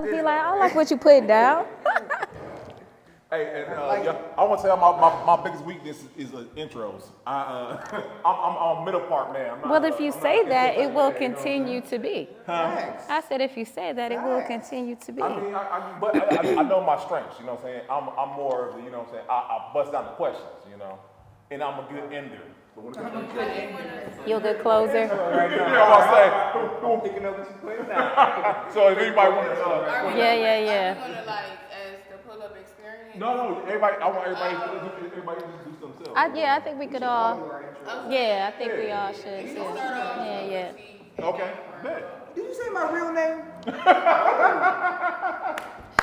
Be like, I like what you put down. Hey, and I want to tell my biggest weakness is intros. I'm a middle part man. Well, if you say that, it will continue to be. I said, if you say that, it will continue to be. I mean, but I know my strengths. You know what I'm saying? I'm more of the, you know what I'm saying. I bust down the questions, you know, and I'm a good ender. You're a good closer. Right now. You know what I'm saying? I'm picking up what you put down. So if anybody wants to, Yeah. Are you gonna like as the pull-up experience? no, everybody. I want everybody to introduce themselves. I think we could all. Yeah, I think we all should too. Yeah. Okay, bet. Did you say my real name?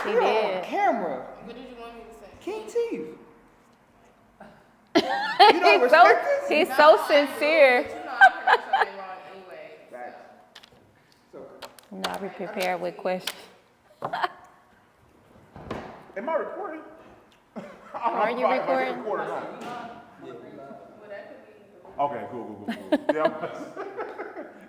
She You're did. on camera. What did you want me to say? King Teeth. You don't respect this? He's so sincere. But you know, I heard something wrong anyway. So. No, I be prepared with questions. Am I recording? Are you recording? Okay, cool. Yeah.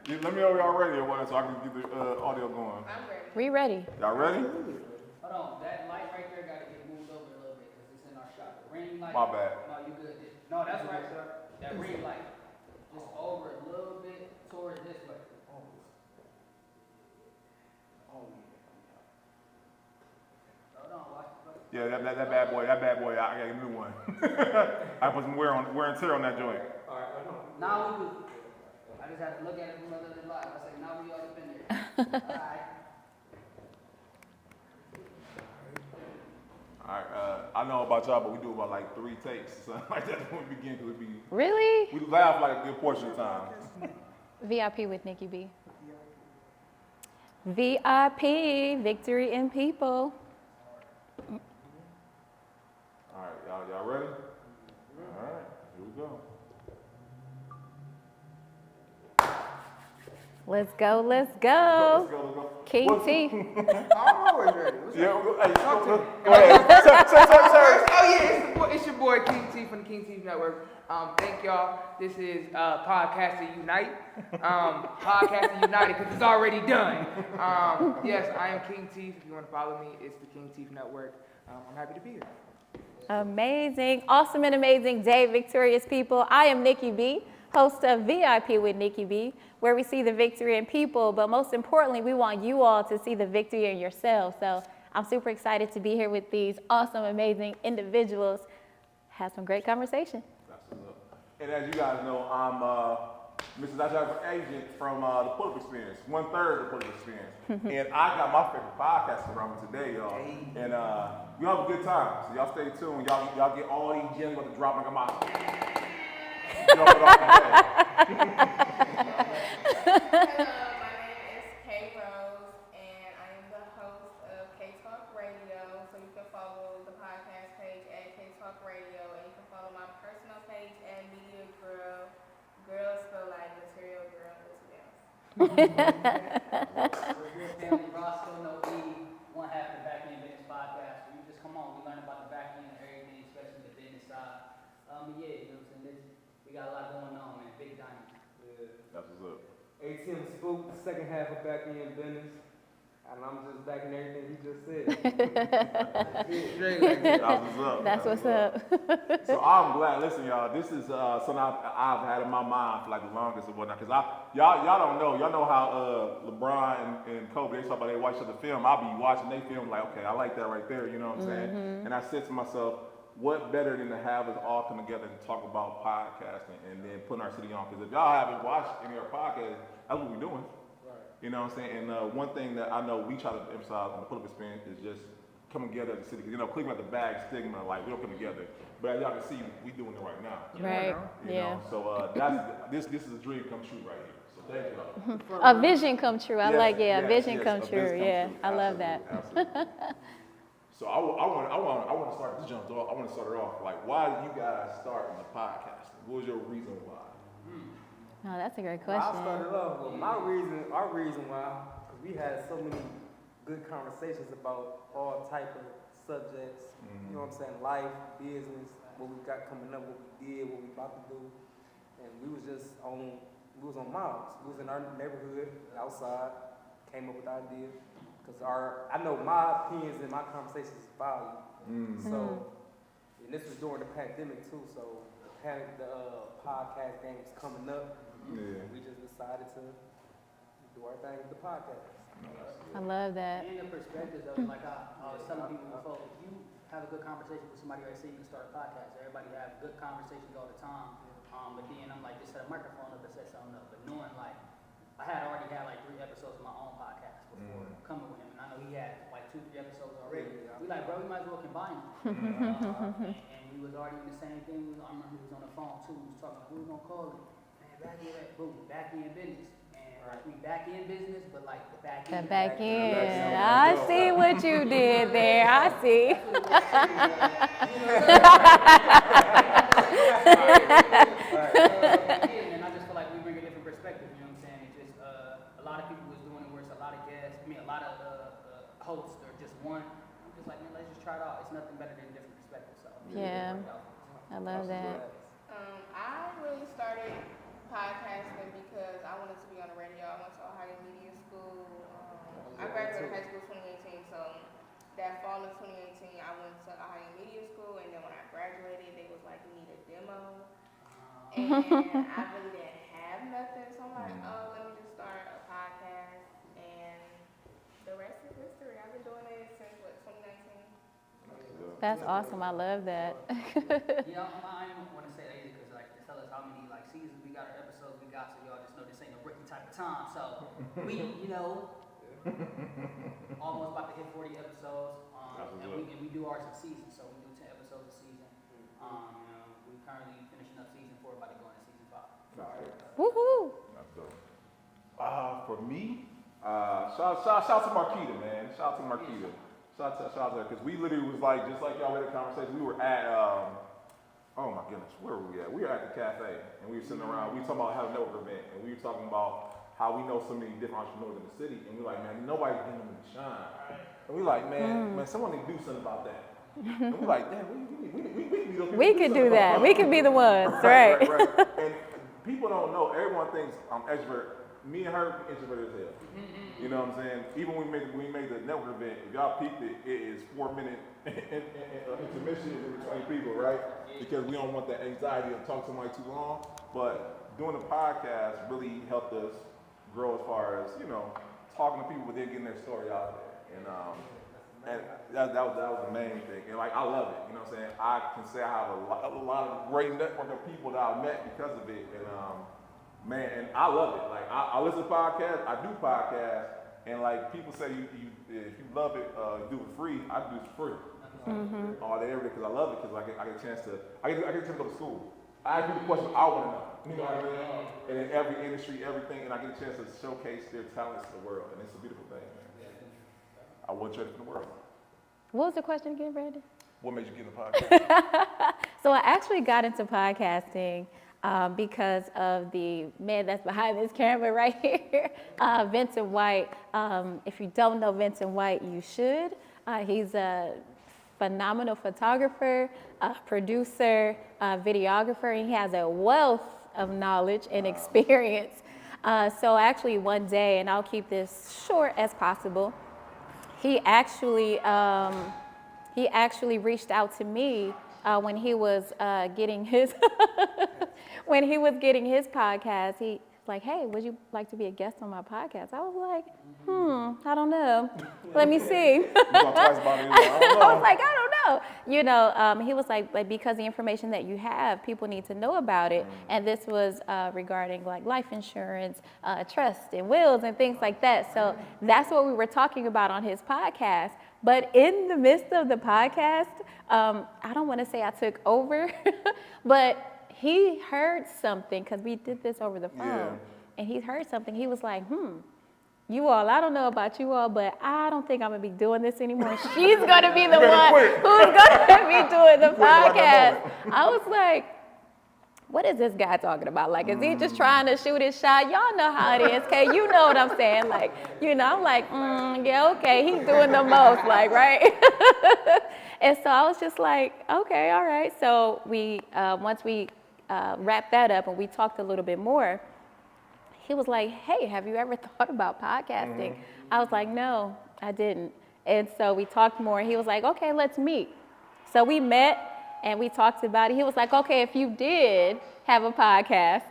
Let me know if y'all ready or what, so I can get the audio going. I'm ready. We ready? Y'all ready? Hold on, that light right there got to get moved over a little bit because it's in our shot. The ring light. My bad. No, you good. No, that's right, sir. That ring light. Just over a little bit towards this way. Hold on, watch the foot. Yeah, that bad boy, I got a new one. I put some wear and tear on that joint. Now we do. I just have to look at it from another light. I say, now we all up in there. All right. I know about y'all, but we do about like 3 takes, something like that when we begin, because Really? we laugh like a good portion of time. VIP with Nikki B. VIP, victory in people. All right, y'all ready? All right, here we go. Let's go. Let's go. King T. I'm always ready. What's Yeah, up? hey, Talk to me. go ahead. Sir. Oh yeah, it's your boy King T from the King T Network. Thank y'all. This is Podcasting Unite. Podcasting United because it's already done. Yes, I am King T. If you want to follow me, it's the King T Network. I'm happy to be here. Amazing, awesome and amazing day, victorious people. I am Nikki B, host of VIP with Nikki B, where we see the victory in people, but most importantly, we want you all to see the victory in yourselves. So I'm super excited to be here with these awesome, amazing individuals. Have some great conversation. And as you guys know, I'm Mr. Dr. Agent from the Pull-Up Experience, 1/3 of the Pull-Up Experience. And I got my favorite podcast around me today, y'all. And we have a good time. So y'all stay tuned. Y'all get all these gems about to drop like a mouse. Hello, my name is Kay Rose, and I am the host of K Talk Radio. So you can follow the podcast page at K Talk Radio, and you can follow my personal page at Media Gurll. Gurll spelled like material girl as well. We're here, family. Roscoe, no E, one half the BackEnd Business Podcast. You just come on, we learn about the back end of everything, especially the business side. Yeah, you know what I'm saying? We got a lot going on, man. Big diamonds. That's what's up. ATM Spook, the second half of BackEnd Business. And I'm just backing everything he just said. That's what's up. That's what's up. So I'm glad. Listen, y'all. This is something I've had in my mind for like the longest and whatnot. Cause y'all don't know. Y'all know how LeBron and Kobe, they talk about they watch the film. I'll be watching they film like, okay, I like that right there. You know what I'm saying? And I said to myself, what better than to have us all come together and talk about podcasting and then putting our city on? Because if y'all haven't watched any of our podcasts, that's what we're doing. You know what I'm saying? And one thing that I know we try to emphasize on the Pull-Up Experience is just coming together as a city. Because, you know, Cleveland got the bad stigma, like, we don't come together. But as y'all can see, we doing it right now. Right, You know? So this is a dream come true right here. So thank y'all. A vision come true. I like, a vision come a true. vision come Yeah, true. I love that. Absolutely. So I want to start this jump off. I want to start it off. Like, why did you guys start in the podcasting? What was your reason why? Oh, that's a great Well, question. I started off with our reason why, because we had so many good conversations about all type of subjects, you know what I'm saying, life, business, what we got coming up, what we did, what we about to do. And we was on miles. We was in our neighborhood, outside, came up with the idea, because I know my opinions and my conversations is valued. So, and this was during the pandemic too, so the podcast game was coming up. Yeah. We just decided to do our thing with the podcast. I love that. And the perspectives of it, like I was telling people before, if you have a good conversation with somebody, right, say you can start a podcast. Everybody have good conversations all the time. But then I'm like, just set a microphone up and set something up. But knowing like, I had already had like 3 episodes of my own podcast before coming with him. And I know he had like 2-3 episodes already. We like, bro, we might as well combine them. And we was already in the same thing. I remember he was on the phone too. We was talking like, what we gonna call it? Man, back-end business. And like we back-end business, but like the back-end. The back end. I see what you did there. I see. And I just feel like we bring a different perspective, you know what I'm saying? It's just a lot of people was doing it where it's a lot of guests, a lot of hosts or just one. I'm just like, man, let's just try it out. It's nothing better than different perspectives. So Yeah. I love that. I really started podcasting because I wanted to be on the radio. I went to Ohio Media School. I graduated high school 2018, so that fall of 2018, I went to Ohio Media School, and then when I graduated, they was like, you need a demo. And I really didn't have nothing, so I'm like, oh, let me just start a podcast, and the rest is history. I've been doing it since, 2019? That's awesome. I love that. yeah, I don't want to say that either because like to tell us how many like seasons we got or episodes we got, so y'all just know this ain't no rookie type of time. So we, almost about to hit 40 episodes, and we do ours in season, so we do 10 episodes a season. We currently finishing up season 4, about to go into season 5. Woohoo! That's dope. For me, shout out to Marquita, man. Shout out to Marquita. Shout out to her, because we literally was like, just like y'all had a conversation, we were at, oh my goodness, where were we at? We were at the cafe, and we were sitting around, we were talking about having a network event, and we were talking about how we know so many different entrepreneurs in the city, and we're like, man, nobody's giving them the shine. And we're like, man, someone need to do something about that. And we're like, damn, We could do that. We could be the ones, right? And people don't know, everyone thinks I'm extrovert. Me and her, introverted as hell. You know what I'm saying? Even when we made the network event, if y'all peeped it, it is 4-minute intermission in between people, right? Because we don't want that anxiety of talking to somebody too long. But doing a podcast really helped us grow as far as, talking to people, but then getting their story out there. And that was the main thing. And like, I love it. You know what I'm saying? I can say I have a lot of great network of people that I met because of it. And man, and I love it. Like, I listen to podcasts, I do podcasts, and like people say, if you love it, do it free. I do it free all day, every day, because I love it. Because I get a chance to, I get a chance to go to school. I ask people questions I want to know. You know what I mean? And in every industry, everything, and I get a chance to showcase their talents to the world, and it's a beautiful thing, man. I want you to the world. What was the question again, Brandon? What made you get in the podcast? So I actually got into podcasting because of the man that's behind this camera right here, Vincent White. If you don't know Vincent White, you should. He's a phenomenal photographer, producer, videographer. He has a wealth of knowledge and experience. So actually one day, and I'll keep this short as possible, he actually reached out to me when he was getting his podcast. He's like, hey, would you like to be a guest on my podcast? I was like, I don't know. Let me see. I was like, I don't know. He was like, because the information that you have, people need to know about it. And this was regarding like life insurance, trust and wills and things like that. So that's what we were talking about on his podcast. But in the midst of the podcast, I don't want to say I took over, but he heard something, because we did this over the phone, and he heard something. He was like, you all, I don't know about you all, but I don't think I'm going to be doing this anymore. She's going to be the one who's going to be doing the podcast. I was like, what is this guy talking about? Like, is he just trying to shoot his shot? Y'all know how it is, okay? You know what I'm saying? Like, I'm like, yeah, okay, he's doing the most, like, right? And so I was just like, okay, all right. So we, once we wrapped that up and we talked a little bit more, he was like, hey, have you ever thought about podcasting? I was like, no, I didn't. And so we talked more. He was like, okay, let's meet. So we met and we talked about it. He was like, okay, if you did have a podcast,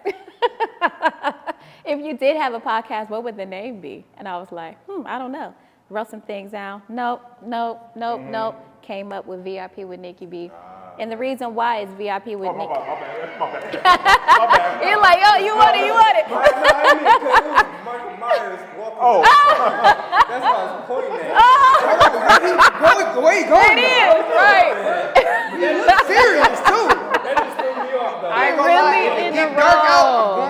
if you did have a podcast, what would the name be? And I was like, I don't know. Wrote some things down. Nope. Came up with VIP with Nikki B. And the reason why is VIP with Nikki. My bad. You're like, oh, you want it. No, I didn't mean because it was Michael Myers walking. Oh. That's what I was pointing at. The way he going, It is, right. That's serious too. That just threw me off, though. I ain't gonna Really lie. in Get the dark out. role.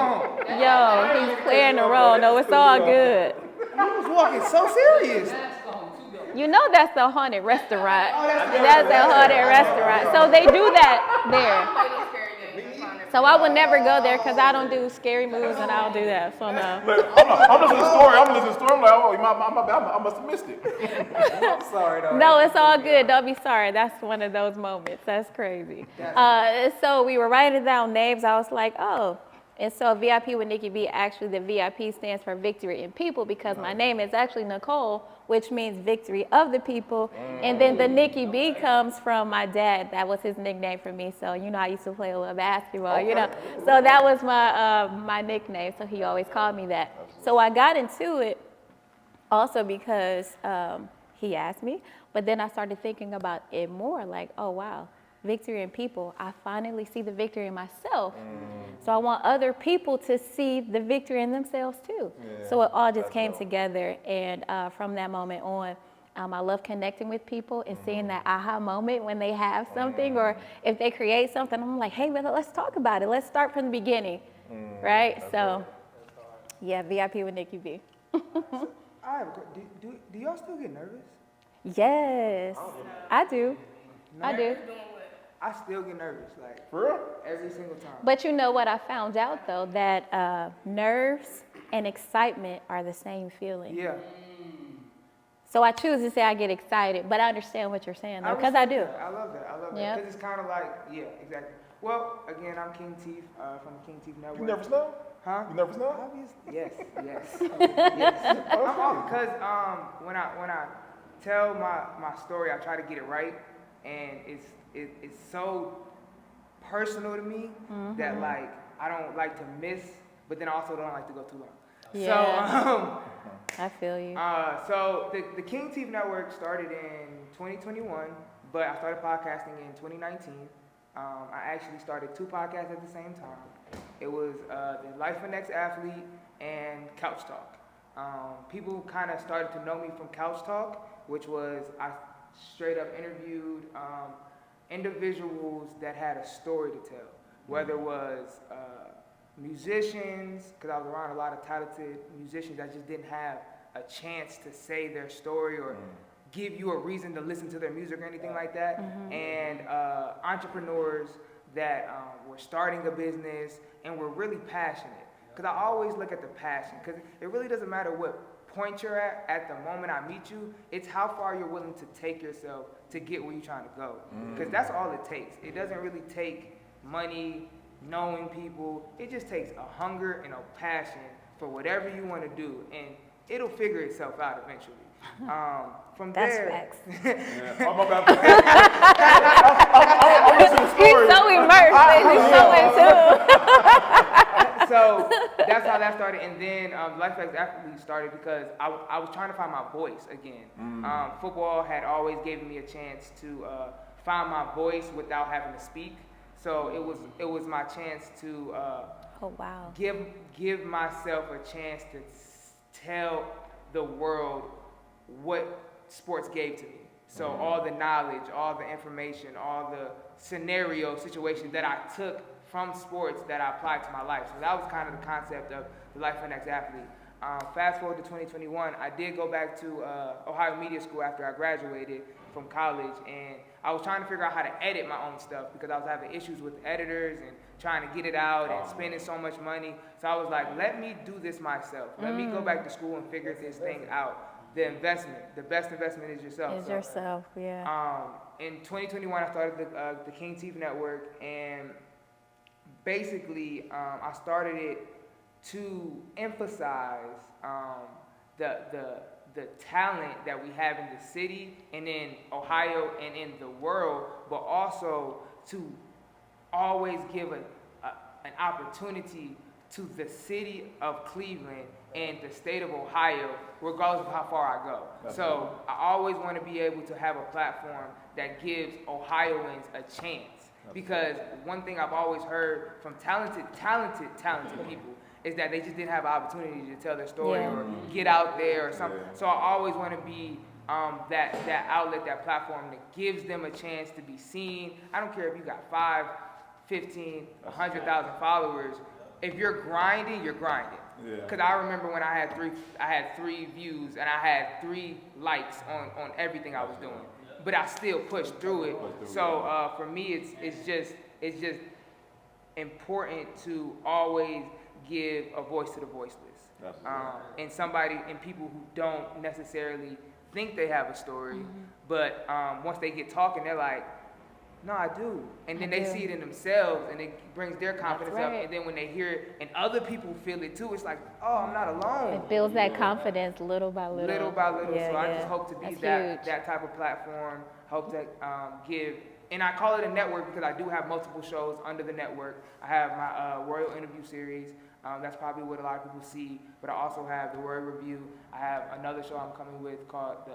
Boom. Yo, he's playing the role. No, it's all good. He was walking so serious. You know that's the haunted restaurant. That's the haunted restaurant. So they do that there. Play those scary games. That's fine. So I would never go there because I don't do scary moves and I don't do that. So no. Look, I'm listening to the story. I'm like, oh, I must have missed it. I'm sorry, though. No, it's all good. Don't be sorry. That's one of those moments. That's crazy. So we were writing down names. I was like, oh. And so VIP with Nikki B, actually the VIP stands for Victory in People because my name is actually Nicole, which means victory of the people. And then the Nikki B comes from my dad. That was his nickname for me. So, you know, I used to play a little basketball, you know. So that was my nickname. So he always called me that. So I got into it also because he asked me. But then I started thinking about it more like, oh, wow. Victory in people. I finally see the victory in myself. So I want other people to see the victory in themselves too. Yeah, so it all just that's came dope. together. And from that moment on, I love connecting with people and seeing that aha moment when they have something or if they create something. I'm like, hey, brother, let's talk about it. Let's start from the beginning. Right? So, yeah, VIP with Nikki B. I have do y'all still get nervous? Yes, I do. I do. I still get nervous, like For real? every single time. But you know what I found out though, that nerves and excitement are the same feeling. Yeah. So I choose to say I get excited, but I understand what you're saying though, because I do. respect that. I love that. I love Yeah. that. Because it's kind of like, yeah, exactly. Well, again, I'm King Teeth from the King Teeth Network. You nervous now? Huh? You nervous now? Obviously, yes, yes. Because when I tell my story, I try to get it right, and it's so personal to me that like I don't like to miss, but then I also don't like to go too long. Yeah. I feel you. So the King Teeth Network started in 2021, but I started podcasting in 2019. I actually started 2 podcasts at the same time. It was the Life of an Ex-Athlete and Couch Talk. People kind of started to know me from Couch Talk, which was I straight up interviewed individuals that had a story to tell, whether it was musicians, because I was around a lot of talented musicians that just didn't have a chance to say their story or give you a reason to listen to their music or anything like that, and entrepreneurs that were starting a business and were really passionate. Because I always look at the passion, because it really doesn't matter what point you're at the moment I meet you, it's how far you're willing to take yourself to get where you're trying to go. Because that's all it takes. It doesn't really take money, knowing people. It just takes a hunger and a passion for whatever you want to do, and it'll figure itself out eventually. From That's there, facts. Yeah. I'm about to. I'm listening to the He's story. so immersed and he's so into. so that's how that started, and then Life X Athlete started because I was trying to find my voice again. Football had always given me a chance to find my voice without having to speak, so it was my chance to Oh, wow. give myself a chance to tell the world what sports gave to me. So all the knowledge, all the information, all the scenario situations that I took from sports that I applied to my life. So that was kind of the concept of the Life of an Ex-Athlete. Fast forward to 2021, I did go back to Ohio Media School after I graduated from college, and I was trying to figure out how to edit my own stuff because I was having issues with editors and trying to get it out and spending so much money. So I was like, let me do this myself. Let me go back to school and figure this thing out. The best investment is yourself. Is yourself, yeah. In 2021, I started the King Teeth Network, and basically, I started it to emphasize the the talent that we have in the city and in Ohio and in the world, but also to always give an opportunity to the city of Cleveland and the state of Ohio, regardless of how far I go. So I always want to be able to have a platform that gives Ohioans a chance. Because one thing I've always heard from talented people is that they just didn't have an opportunity to tell their story or get out there or something. So I always want to be that outlet, that platform that gives them a chance to be seen. I don't care if you got 5, 15, 100,000 followers. If you're grinding, you're grinding. Because I remember when I had 3 views and I had 3 likes on everything I was doing, but I still pushed through it. So for me, it's just important to always give a voice to the voiceless, and people who don't necessarily think they have a story, but once they get talking, they're like, no, I do. And then they see it in themselves, and it brings their confidence up. And then when they hear it, and other people feel it too, it's like, oh, I'm not alone. It builds that confidence little by little. Little by little. Yeah, so I just hope to be that type of platform. Hope to give, and I call it a network because I do have multiple shows under the network. I have my Royal interview series. That's probably what a lot of people see. But I also have the Royal Review. I have another show I'm coming with called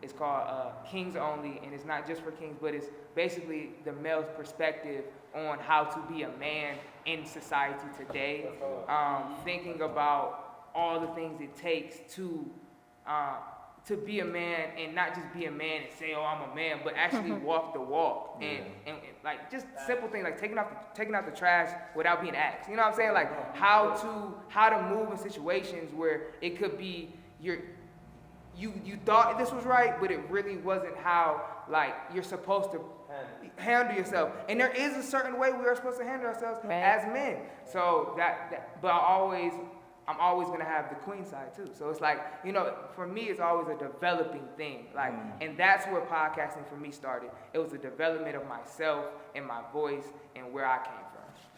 It's called Kings Only, and it's not just for kings, but it's basically the male's perspective on how to be a man in society today, thinking about all the things it takes to be a man, and not just be a man and say, oh, I'm a man, but actually walk the walk, and like just simple things like taking out the trash without being asked. You know what I'm saying? Like how to move in situations where it could be you thought this was right, but it really wasn't how like you're supposed to handle yourself. And there is a certain way we are supposed to handle ourselves as men. So but I'm always gonna have the queen side too. So it's like, for me, it's always a developing thing. Like, and that's where podcasting for me started. It was the development of myself and my voice and where I came from.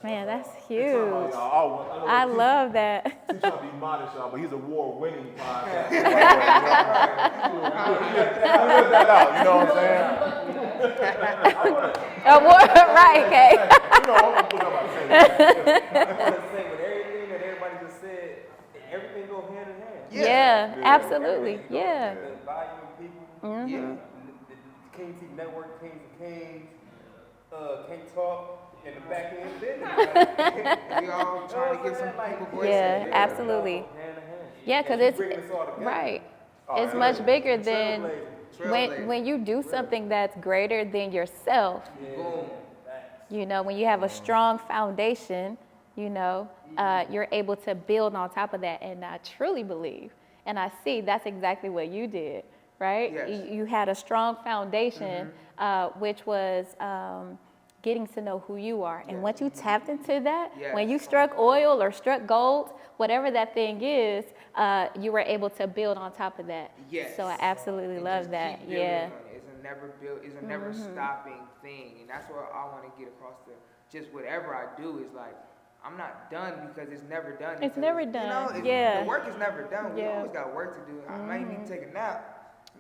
Man, that's huge. I love that. He's trying to be modest, y'all, but he's award-winning podcast. Put that out, you know what I'm saying? Right, Kay. I'm gonna put up my face. I want to say with everything that everybody just said, everything goes hand in hand. Yeah, absolutely. Yeah. The volume of people, the King TV Network, Kings of Kings, King Talk, and the BackEnd business. We all trying to give some people voice. Yeah, absolutely. Hand in hand. Yeah, because it's Bringing us all together. right. It's much bigger than Trailblazer. when you do something that's greater than yourself. Boom. When you have a strong foundation, you're able to build on top of that. And I truly believe, and I see that's exactly what you did, right? Yes. You had a strong foundation, which was getting to know who you are. And once you tapped into that, when you struck oil or struck gold, whatever that thing is, you were able to build on top of that. Yes. So I absolutely And love just that. keep building Yeah. on it. It's a never stopping thing. And that's what I want to get across to just whatever I do is like, I'm not done because it's never done. It's never done. The work is never done. We Yeah. always got work to do. I might need to take a nap.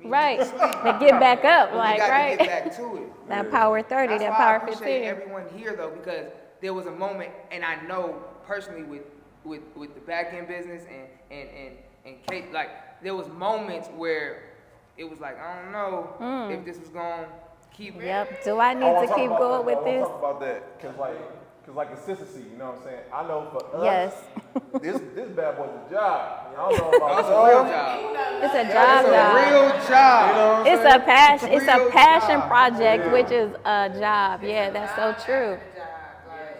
Right. To get back up, like, we got right? to get back to it. That power 30, That's that why power I appreciate 15. everyone here though, because there was a moment, and I know personally with the BackEnd business and Kate, like there was moments where it was like, I don't know if this was going to keep. Yep. Do I need to keep going with this? I want to talk about that, because like consistency, you know what I'm saying? I know for us, Yes. this bad boy's a job. I don't know about That's a real job. It's a job. It's a real job. It's a passion. It's a Real passion job. project, which is a job. Yeah, that's so true.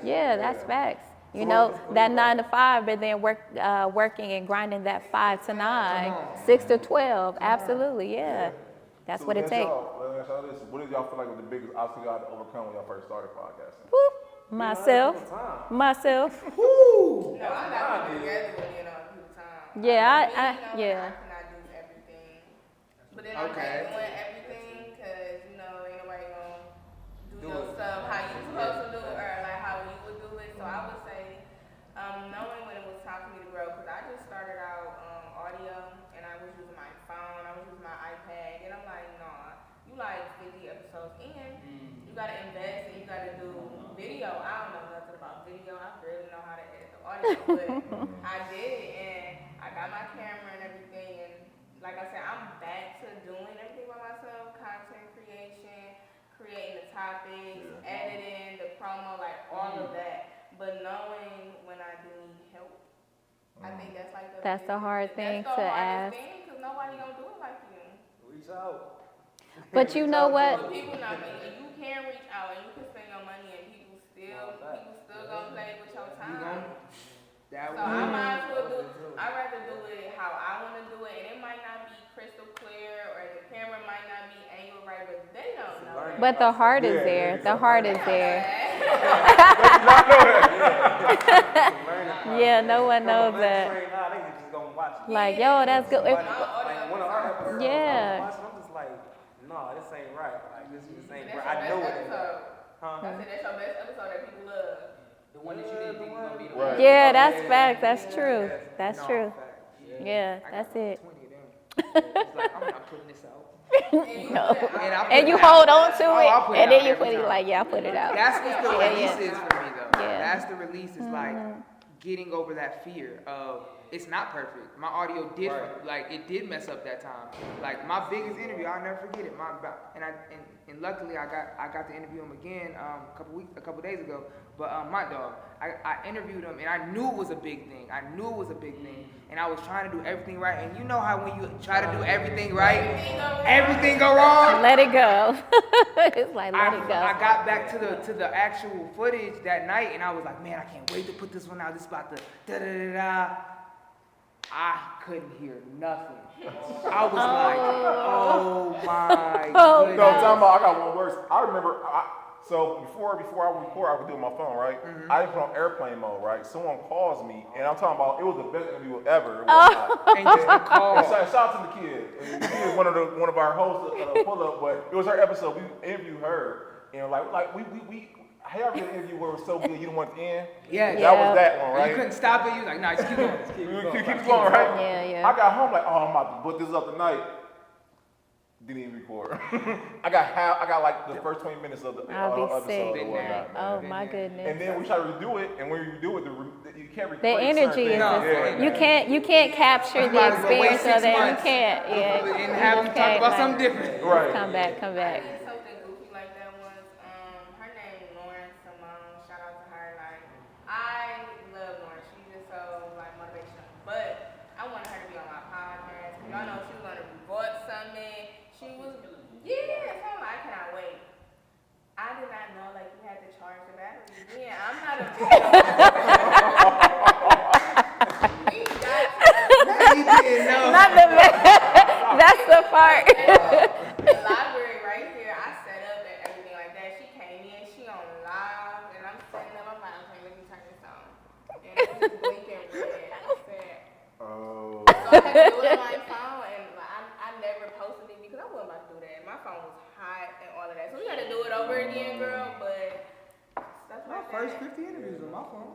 Yeah, that's facts. That 9 to 5, but then working and grinding that 5 to 9, 6 to 12. Absolutely, yeah. That's So what it let takes. What did y'all feel like was the biggest obstacle y'all had to overcome when y'all first started podcasting? Whoop. Myself. No, I'm not together with full time. Yeah, I cannot do everything. But then I'm doing everything because, ain't nobody gonna do your stuff how you supposed to do it or like how you would do it. So I would say, knowing when it was time for me to grow, because I just started out audio and I was using my phone episodes, and you gotta invest and you gotta do video. I don't know nothing about video. I barely know how to edit the audio, but I did it, and I got my camera and everything. And like I said, I'm back to doing everything by myself: content creation, creating the topics, editing, the promo, like all of that. But knowing when I do need help, I think that's like the hard thing to ask. Because nobody gonna do it like you. Reach out. But you know But what? people not me. You can reach out and you can spend your money, and people still gonna play with your time. So I might as well I'd rather do it how I want to do it, and it might not be crystal clear, or the camera might not be angled right, but they don't know that. But the heart is there. The heart is there. Yeah, no one knows that. Like, yo, that's good. Like one of our episodes, Yeah. I'm just like, no, this ain't right. Like this ain't right. I know it ain't right. I said that's your best episode that people love. The one that you didn't think was gonna be the Right. one. Yeah, that's facts. That's true. That's true. Yeah, that's it. 20 of them. It's like, I'm not putting this out. No. I And put you it out. hold on to Oh, I'll put it, and it then out you every put it time. like, yeah, I put it out. That's what the Yeah, release yeah. is for me, though. Yeah. That's the release. Is like getting over that fear of it's not perfect. My audio did like it did mess up that time. Like my biggest interview, I'll never forget it. And luckily I got to interview him again a couple days ago. But my dog, I interviewed him, and I knew it was a big thing. And I was trying to do everything right. And you know how when you try to do everything right, everything go wrong. Let it go. It's like, let it go. I got back to the actual footage that night, and I was like, man, I can't wait to put this one out. This is about to da-da-da-da. I couldn't hear nothing. I was like, oh my goodness. No, time about, I got one worse. I remember, so before I would record, I would do it on my phone, right? I didn't put on airplane mode, right? Someone calls me, and I'm talking about, it was the best interview ever. And just the call. And shout out to the kid. And the kid is one of our hosts of Pull Up, but it was her episode. We interviewed her, and like we have an interview where it was so good you don't want to end. Yeah. That was that one, right? You couldn't stop it. You was like, nah, just keep going. Keep going, right? Yeah. I got home like, oh, I'm about to put this up tonight. Didn't even record. I got like the first 20 minutes of the I'll be episode sick. or whatnot. Oh my goodness. And then we try to redo it, and when you redo it, you can't record The energy is certain you can't capture the might as well wait experience of 6 that. You months can't. Yeah. And have them talk about something different. Right. Come back. I did something goofy like that once. Her name is Lauren Simone. Shout out to her. Like, I love Lauren. She's just so like motivational. But I wanted her to be on my podcast. Y'all know she was on a Bought Summit. She was so I cannot wait. I did not know like you had to charge the battery. Yeah, I'm not a You didn't know. Not the that's the part. The library right here, I set up and everything like that. She came in, she on live, and I'm setting up. I'm like, okay, let me turn this on. And it was just blinking red. I said, Oh. so I had to do it on my phone, and like, I never posted it because I wasn't about to do that. My phone was hot and all of that. So we got to do it over again, girl, but stuff My like first that. 50 interviews on my phone.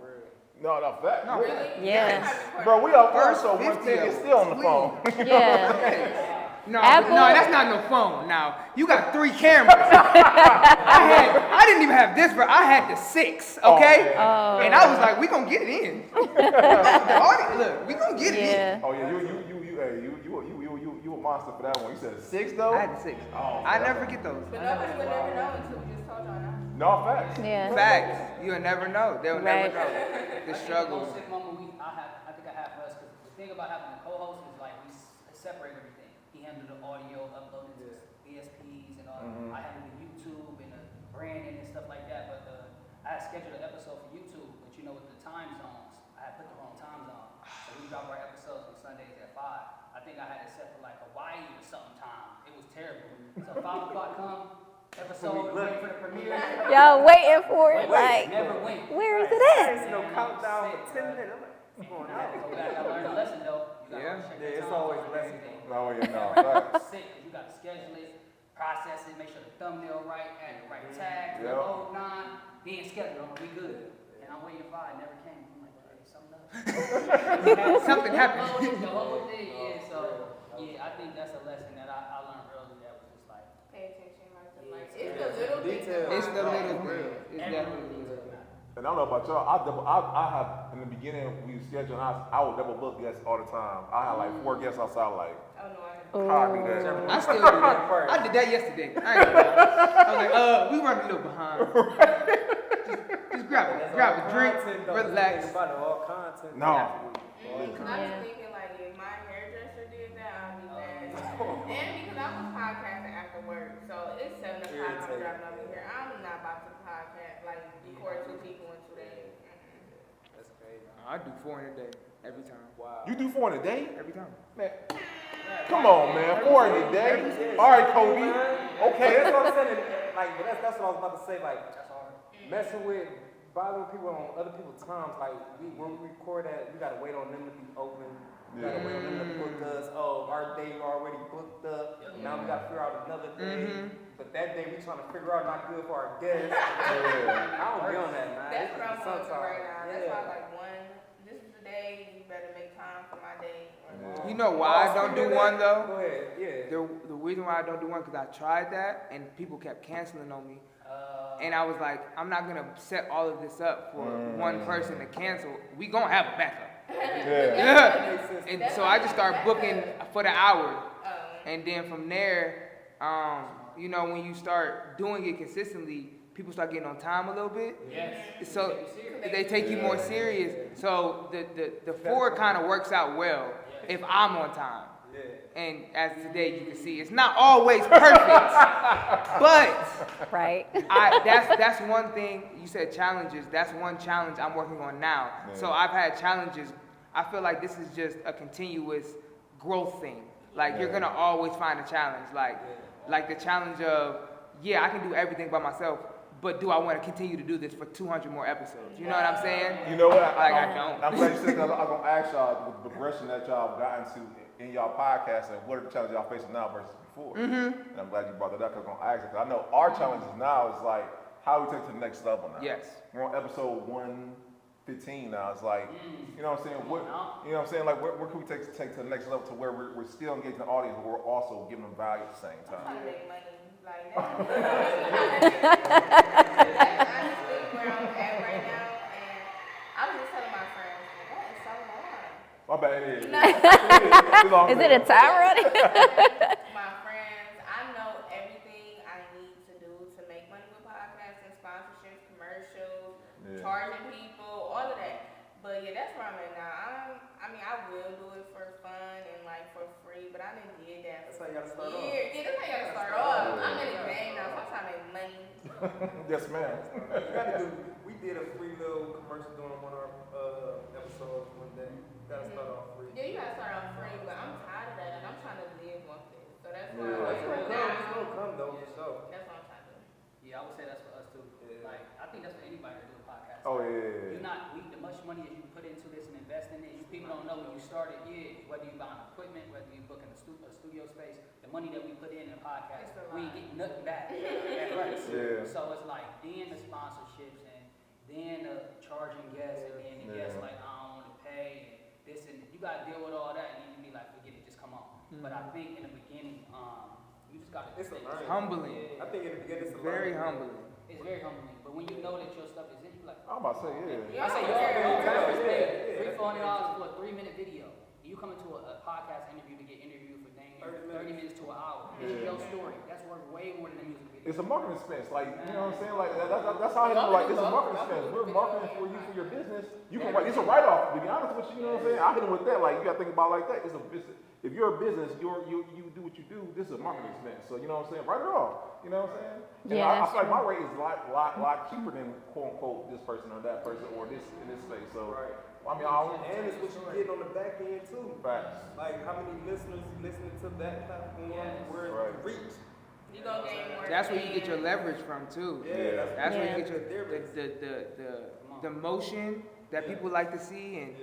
No, fact. No, Really? Yeah. Bro, we are First so 50 110 is still on the phone. Yeah. No, Apple- no, that's not no phone. Now you got 3 cameras. I didn't even have this, bro. I had the 6. Okay, Oh. and I was like, we gonna get it in. The audience, look, we gonna get it in. Yeah. Oh yeah, you a monster for that one. You said 6 though? I had the 6. Oh, I never get those. But nobody would never know until we just told y'all now. No facts. Yeah. Facts. You'll never know. They'll Right. never know the struggle. The most sick moment I think I have for us, because the thing about having a co-host is like we separate everything. He handled the audio, uploaded to BSPs and all. I handled the YouTube and the branding and stuff like that. But I had scheduled an episode for YouTube, but you know with the time zones, I had put the wrong time zone. So we drop our episodes on Sundays at 5. I think I had it set for like Hawaii or something time. It was terrible. So 5 o'clock come, episode, waiting for the premiere. Y'all waiting for it like, Never went. where is it There's at? no countdown for 10 minutes. I'm like, what's going on? Go back, I learned a lesson though. You gotta Yeah. check Yeah, the it's time always on lesson. everything. No, facts. Sick, 'cause you gotta schedule it, process it, make sure the thumbnail right, add the right tag, Yeah. the whole 9, then schedule, I'm gonna be good. And I'm waiting for it, never came. I'm like, hey, something up. Something happened. The whole thing, yeah, so, yeah, I think that's a lesson that I learned early that was just like, Pay attention, like, Yeah. it's the Everything to the matter. And I don't know about y'all. I have in the beginning we scheduled. I would double book guests all the time. I had like 4 guests outside. Like, Oh no, I how I do that? I still do that. I did that yesterday. I ain't gonna lie. I was like, we running a little behind. Just grab a drink, relax. About it, all content. No. Because I was thinking like if my hairdresser did that, I'd be mad. And because I was podcasting after work, so it's 7 o'clock. I'm driving over here. I'm not about to podcast like record 2 people in 2 days. That's crazy. I do 4 in a day every time. Wow. You do 4 in a day? Every time. Man, come on, man. 4 in a day. All right, Kobe. Okay, that's what I'm saying. Like, but that's what I was about to say. Like, messing with, bothering people on other people's times. Like, when we record that, we gotta wait on them to be open. We gotta wait on them to book us. Oh, our day already booked up. Now we gotta figure out another day. But that day we trying to figure out not good for our guests. I don't be on that, man. That's what I'm going through right now. That's why Yeah. like this is the day, you better make time for my day. You know why I don't do one though? Go ahead, yeah. The reason why I don't do one because I tried that and people kept canceling on me. And I was like, I'm not gonna set all of this up for one person to cancel. We gonna have a backup. Yeah. And so I just started booking for the hour. And then from there, you know, when you start doing it consistently, people start getting on time a little bit. Yes. So they take you more serious. So the 4 kind of works out well if I'm on time. And as today you can see, it's not always perfect, but Right. that's one thing. You said challenges. That's one challenge I'm working on now. So I've had challenges. I feel like this is just a continuous growth thing. Like you're gonna always find a challenge. Like the challenge of I can do everything by myself, but do I want to continue to do this for 200 more episodes? You know what I'm saying? You know what? I don't. I'm glad you said that. I'm gonna ask y'all the progression that y'all have gotten to in y'all podcast and what are the challenges y'all facing now versus before. And I'm glad you brought that up because I'm gonna ask it. 'Cause I know our challenges now is like how we take to the next level now. Yes. We're on episode 115 now. It's like, you know what I'm saying? You know what I'm saying? Like where can we take to the next level to where we're still engaging the audience, but we're also giving them value at the same I'm trying time. to make money. Like that's honestly where I'm at right now. And I was just telling my friends, that is so hard. My bad, it is. Is it a time running? My friends, I know everything I need to do to make money with podcasting, sponsorships, commercials, charging people, all of that. But yeah, that's where I'm at now. I will do it for fun and like for free, but I done did that. That's how you gotta start off. Yeah, that's how you gotta start off. I'm in the game now, so I'm trying to make money. Yes, ma'am. We did a free little commercial during one of our episodes one day. Gotta start off free. Yeah, you gotta start off free, but I'm tired of that and I'm trying to live off this. So that's why It's right gonna now, come though, for sure. that's what I'm trying to do. Yeah, I would say that's for us too. Yeah. Like, I think that's for anybody to do a podcast. Oh yeah. You're not, the much money as you put into this and invest in it, people don't know when you started, whether you buying equipment, whether you booking a studio space, the money that we put in a podcast, It's a we ain't lot. getting nothing back at first. Yeah. So it's like, then the sponsorships and then the charging guests and then the guests like, I don't want to pay and this and you gotta deal with all that and then you be like, forget it, just come on. But I think in the beginning, you just gotta It's a learning. Humbling. I think in the beginning it's a Very learning. humbling. It's very humbling. But when you know that your stuff is in, you like, I'm about to say, yeah. I say Yeah, yeah. $300 for a 3-minute video. You come into a podcast interview to get interviewed for dang 30 minutes to an hour. It's your story. That's worth way more than a music video. It's a marketing expense, like, you know what I'm saying? Like, that's how I know, like, it's a marketing expense. We're marketing for you, for your business. You can write, it's a write-off, to be honest with you, you know what I'm saying? I hit him with that, like, you gotta think about it like that. It's a business. If you're a business, you do what you do, this is a marketing expense. So, you know what I'm saying? Write it off, you know what I'm saying? And Yeah, I that's feel like my rate is a lot cheaper than, quote-unquote, this person or that person or this, in this space. So, I mean, I don't, And it's what you get on the back end too. facts. Like how many listeners listening to that platform, where Right. it reach. You gonna gain more. That's where you get your leverage from too. Yeah, That's where Yeah. you get the motion that people like to see, and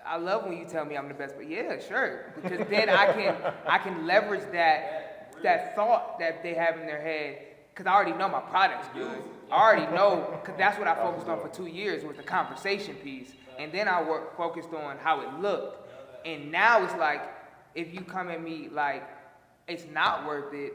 I love when you tell me I'm the best. But yeah, sure, because then I can leverage that thought that they have in their head, because I already know my product's good. I already know, because that's what I focused on for 2 years was the conversation piece, and then I focused on how it looked, and now it's like if you come at me like it's not worth it.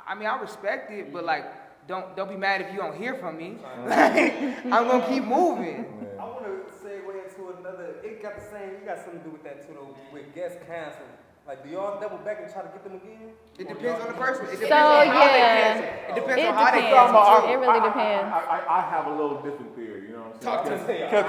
I mean, I respect it, but like don't be mad if you don't hear from me. I'm gonna keep moving. I want to segue into another. It got the same. You got something to do with that too, though. With guest canceling. Like, do y'all double back and try to get them again? It depends on the person. It depends So, on how they yeah. cancel. It depends It on how they depends. cancel. It really depends. I have a little different theory, you know what I'm saying? Talk to me. Because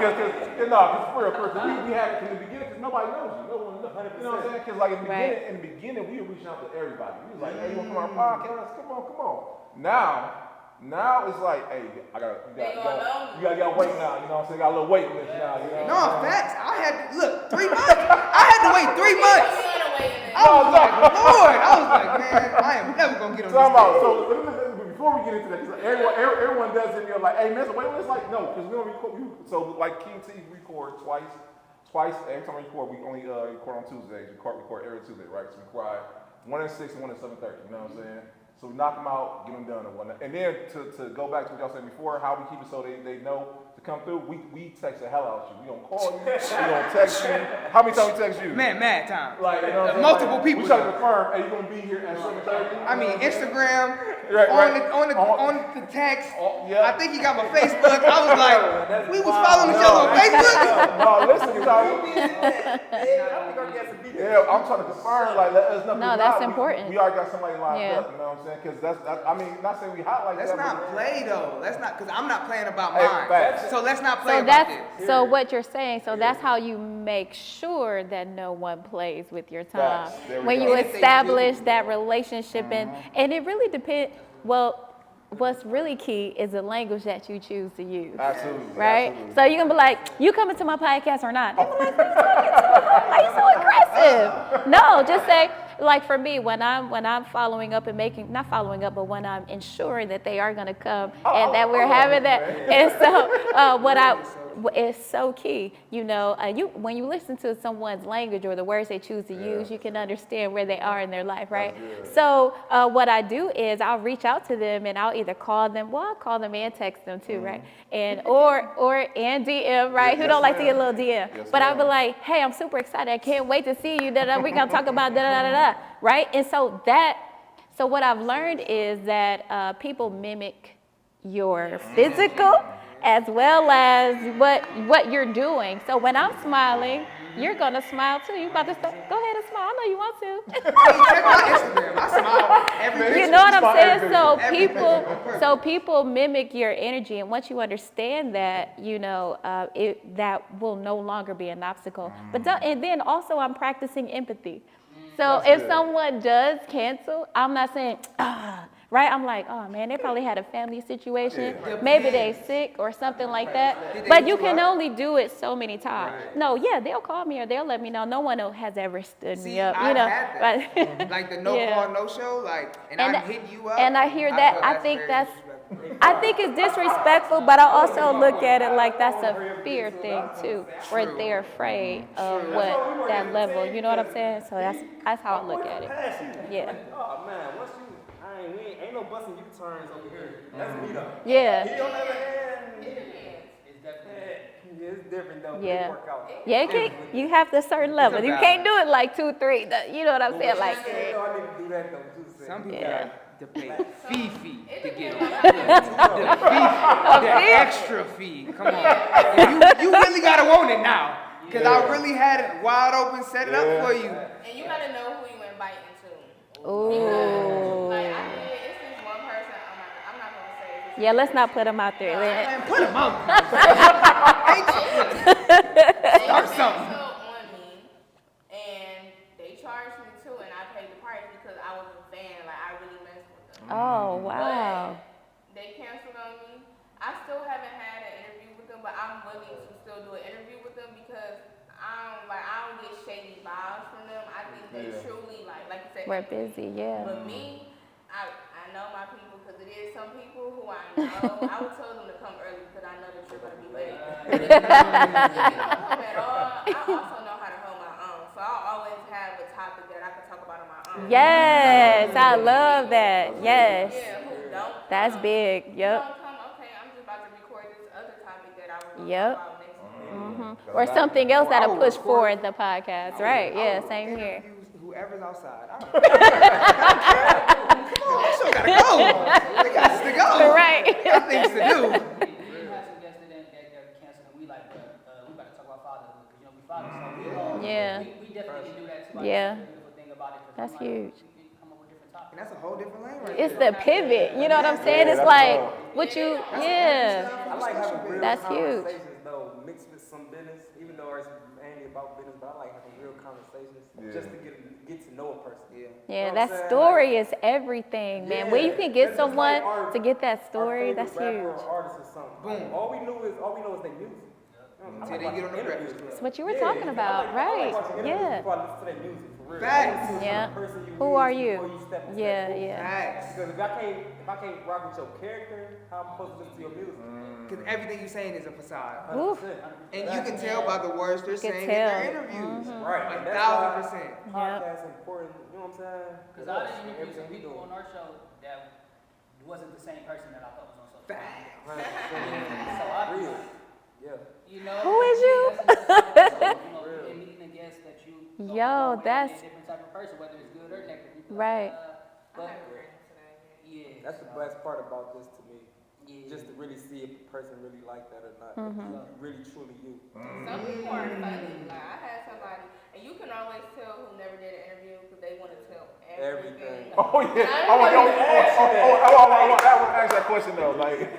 for real, we had it from the beginning because nobody knows you. No one knows. You know what I'm saying? Because like Right. in the beginning, we were reaching out to everybody. We was like, hey, you want to come on our podcast? Come on. Now it's like, hey, you gotta wait now. You know what I'm saying? Got a little wait list now. You know No, facts. I had to, look, 3 months. I had to wait 3 months. I was like, Lord. I was like, man, I am never gonna get on this stage. So before we get into that, 'cause everyone does it. You're like, hey, man, so wait, it's like no, because we don't record. So like King T record twice. Every time we record, we only record on Tuesdays. We record every Tuesday, right? So we record 1 at 6 and 1 at 7:30. You know what I'm saying? So we knock them out, get them done, and whatnot. And then to go back to what y'all said before, how we keep it so they know to come through. We text the hell out of you. We don't call you. We don't text you. How many times we text you? Man, mad time. Like, you know what I'm saying? Multiple Like, people. We try to confirm, hey, you gonna be here at 7:30? I mean, Instagram, Right. on the text. Yeah. I think he got my Facebook. I was like, we was following each other on Facebook. No, listen, Yeah, I'm trying to confirm, like, let us know. No, that's important. We already got somebody lined Yeah. up, you know what I'm saying? Because I mean, not saying we hot like Let's that. not play though. Let's not, because I'm not playing about Hey, mine. facts. So let's not play So about that's this. so what you're saying. So that's how you make sure that no one plays with your time. Facts. There we When go. you And if they establish do- that relationship, and it really depends. Well, what's really key is the language that you choose to use. Absolutely. Right? Absolutely. So you can be like, you coming to my podcast or not? They're like, why are you so aggressive? No, just say, like for me, when I'm following up and not following up, but when I'm ensuring that they are going to come and that we're having that. And so it's so key, when you listen to someone's language or the words they choose to use, you can understand where they are in their life, right? So what I do is I'll reach out to them and I'll either call them, I'll call them and text them too, right? And and DM, right? Who don't like to get a little DM? Yes, But I'll be ma'am. like, hey, I'm super excited. I can't wait to see you. We're gonna talk about da-da-da-da, right? And so what I've learned is that people mimic your physical as well as what you're doing. So when I'm smiling, you're gonna smile too. You about to start, go ahead and smile. I know you want to. Check my Instagram. I smile every picture. You know what I'm saying? So Every picture. people mimic your energy, and once you understand that, that will no longer be an obstacle. And then also I'm practicing empathy. So That's if good. someone does cancel, I'm not saying, right? I'm like, oh man, they probably had a family situation. Yeah. Maybe they sick or something like that. Did they But hit you you can up? only do it so many times. Right. No, yeah, they'll call me or they'll let me know. No one has ever stood See, me up, I've had that. But Like the no Yeah. call, no show, and And I'm hitting you up. and I hear that. feel I think very that's disrespectful. I think it's disrespectful, but I also look at it like that's a fear thing too, where they're afraid of what that level. You know what I'm saying? So that's how I look at it. Yeah. Oh man, once you, ain't no busting U-turns over here. That's me though. Yeah. He on the other hand, It's definitely. it's different though. Yeah. It work out. Yeah, you have to a certain level. You can't do it like 2, 3. You know what I'm saying? Like, I need to do that though too. Some people Yeah. got to pay fee to get on. The extra fee. Come on. You really gotta want it now. Because I really had it wide open, set it up for you. And you gotta know who you inviting to. ooh. Like it's this one person. I'm not gonna say. It's Yeah, let's not put them out there. Man, put them out. Ain't you? Start something. on me, and they charged me too, and I paid the price because I was a fan. Like I really messed with them. Oh, wow. But they canceled on me. I still haven't had an interview with them, but I'm willing to still do an interview with them because I don't get shady vibes from them. I think they truly like you said. We're busy, yeah. But me, I know my people because it is some people who I know. I would tell them to come early because I know that you're gonna be late. But if you don't come at all, I also know how to hold my own. So I'll always have a topic that I can talk about on my own. Yes, I love that. Yes. Yeah, who don't? That's come. big. You Yep. don't come, okay, I'm just about to record this other topic that I was going to Yep. talk about next week. Or something else that'll push forward the podcast, right? Yeah, same here. Whoever's outside. I don't know. Come on, I still gotta go. We got to go. like Yeah. the beautiful thing about it. 'Cause That's I'm like, huge. you can come up with different topics. And that's a whole different lane right It's there. the pivot. You know what I'm saying? Yeah, It's that's like tough. what you, That's yeah. I like having real That's huge. conversations though, mixed with some business, even though it's mainly about business, but I like having real conversations just to get to know a person. Yeah. Yeah, know what that I'm saying? story is everything, man. Where you can get that's just someone like our- to get that our story, favorite that's rapper huge. or artist or something. Boom. All we know is their music. Until they get on the Breakfast Club. It's what you were talking about, I right? like watching interviews Yeah. before I listen to their music, for real. Facts. I wanna see what Yeah. kind of person you Who is are before you? you step into Yeah, that booth. yeah. Facts. Because if I can't rock with your character, how I'm supposed to listen to your music? Because everything you're saying is a facade. 100%. And you can tell by the words they're can saying tell. in their interviews. Right. A and that's why 1,000%. Podcast important. You know what I'm saying? Because I done interviewed some Everything we people doing. on our show that wasn't the same person that I thought was on social media. Facts. 100%. So I, Real. Yeah. you know, Who is you? In meeting a guest that you don't Yo, know, and that's- a different type of person, whether it's good or negative. You be Right. But I never ran into that yet. yeah, That's the best part about this to me. yeah. Just to really see if a person really like that or not. Mm-hmm. If you really truly you. Some people are funny. Like I had somebody, and you can always tell who never did an interview because they want to tell everything. Oh yeah. I want to ask that question though. Like,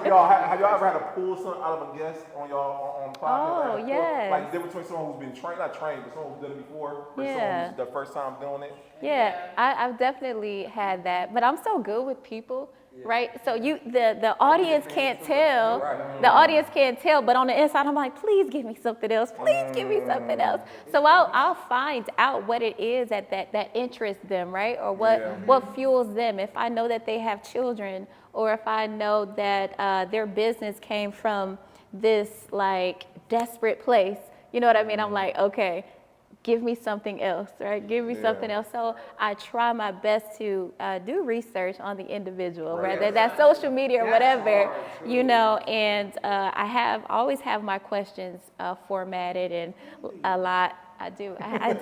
y'all, have y'all ever had to pull something out of a guest on y'all on the podcast? Oh, yes. Like the difference between someone who's been trained, not trained, but someone who's done it before, versus Yeah. someone who's their first time doing it. Yeah, I've definitely had that, but I'm so good with people, right? So the audience can't tell, the audience can't tell, but on the inside I'm like, please give me something else, please give me something else. So I'll find out what it is that interests them, right? Or what fuels them. If I know that they have children, or if I know that their business came from this like desperate place, you know what I mean? I'm like, okay, give me something else, right? Give me something else. So I try my best to do research on the individual, whether that's social media or whatever, you know, and I always have my questions formatted and a lot. I do. I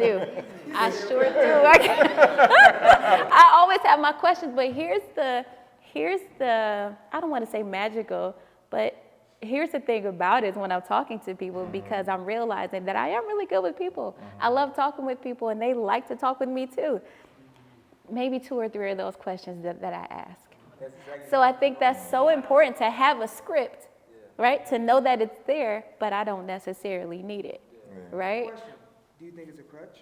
sure do. I always have my questions, but here's the, I don't want to say magical, but here's the thing about it when I'm talking to people, because I'm realizing that I am really good with people. I love talking with people and they like to talk with me too. Maybe 2 or 3 of those questions that I ask. So I think that's so important to have a script, right? To know that it's there, but I don't necessarily need it, right? Question. Do you think it's a crutch?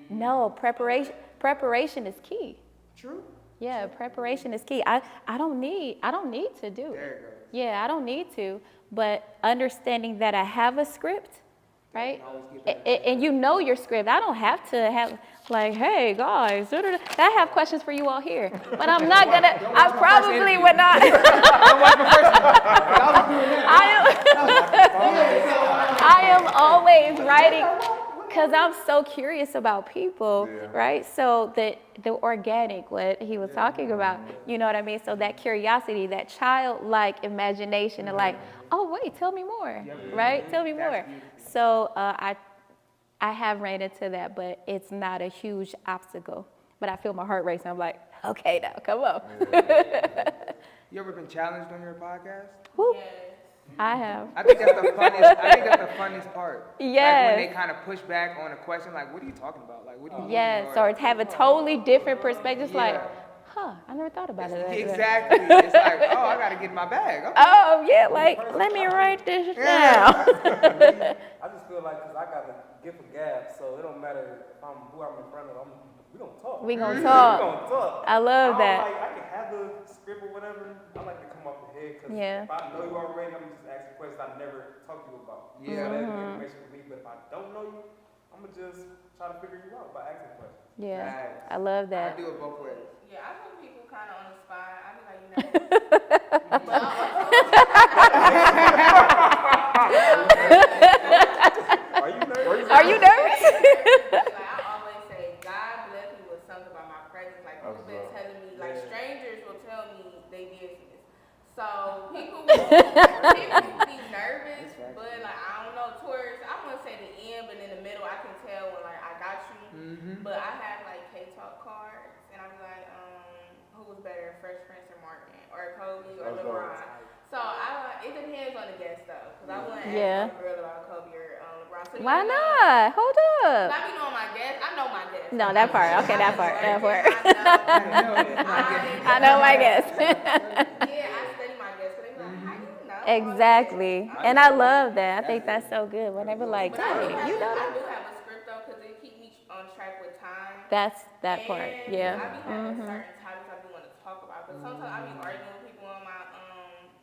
No, preparation is key. True. Yeah, preparation is key. I don't need to do it. There it goes. Yeah, I don't need to, but understanding that I have a script, right? And you know your script. I don't have to have like, hey guys, I have questions for you all here, but I'm not gonna. I probably would not. I am always writing. Because I'm so curious about people, right? So the organic, what he was talking about, you know what I mean? So that curiosity, that childlike imagination, and like, oh wait, tell me more, right? Tell me more. So I have ran into that, but it's not a huge obstacle. But I feel my heart racing. I'm like, okay, now come on. You ever been challenged on your podcast? Whoop. Yes. I have. I think that's the funniest part. Yes. Like when they kind of push back on a question, like, what are you talking about? Like, what do you mean? Yes, or have a totally different perspective. It's like, huh, I never thought about it. Like that. Exactly. It's like, oh, I gotta get my bag. Okay. Oh, yeah, like, let me write this down. I just feel like, because I got the gift of gab, so it don't matter if who I'm in front of, we gonna talk. We gonna We talk. gonna talk. I love that. I can have the script or whatever. I like to come off the head, because Yeah. if I know you already, I'm just asking questions I never talked to you about. Yeah. So that's good information for me, but if I don't know you, I'm gonna just try to figure you out by asking questions. Yeah, Right. I love I that. do it both ways. Yeah, I put people kind of on the spot. I be like, you know. Are you nervous? Like I always say, God bless me with something about my presence. Like people been telling me, like strangers will tell me they business. So people will be nervous, but like I don't know. Towards I wouldn't say the end, but in the middle, I can tell when like I got you. But I have like K-Talk cards, and I'm like, who was better, Fresh Prince or Martin, or Kobe or LeBron? So it depends on the guest though, because I wouldn't Yeah. ask a girl about Kobe or LeBron. So you Why know, not? Hold up. I be knowing my guests. I know my guests. No, that part. Okay, that part. That part. I I know my guess. Yeah, I study my guests. So they be like, how do you know? Exactly. And I love that. I think that's so good. When they be like, But I hey, do have, you know I that? do have a script though, because it keep me on track with time. That's that part. And Yeah. I be having certain topics I do want to talk about, but sometimes I be arguing with people on my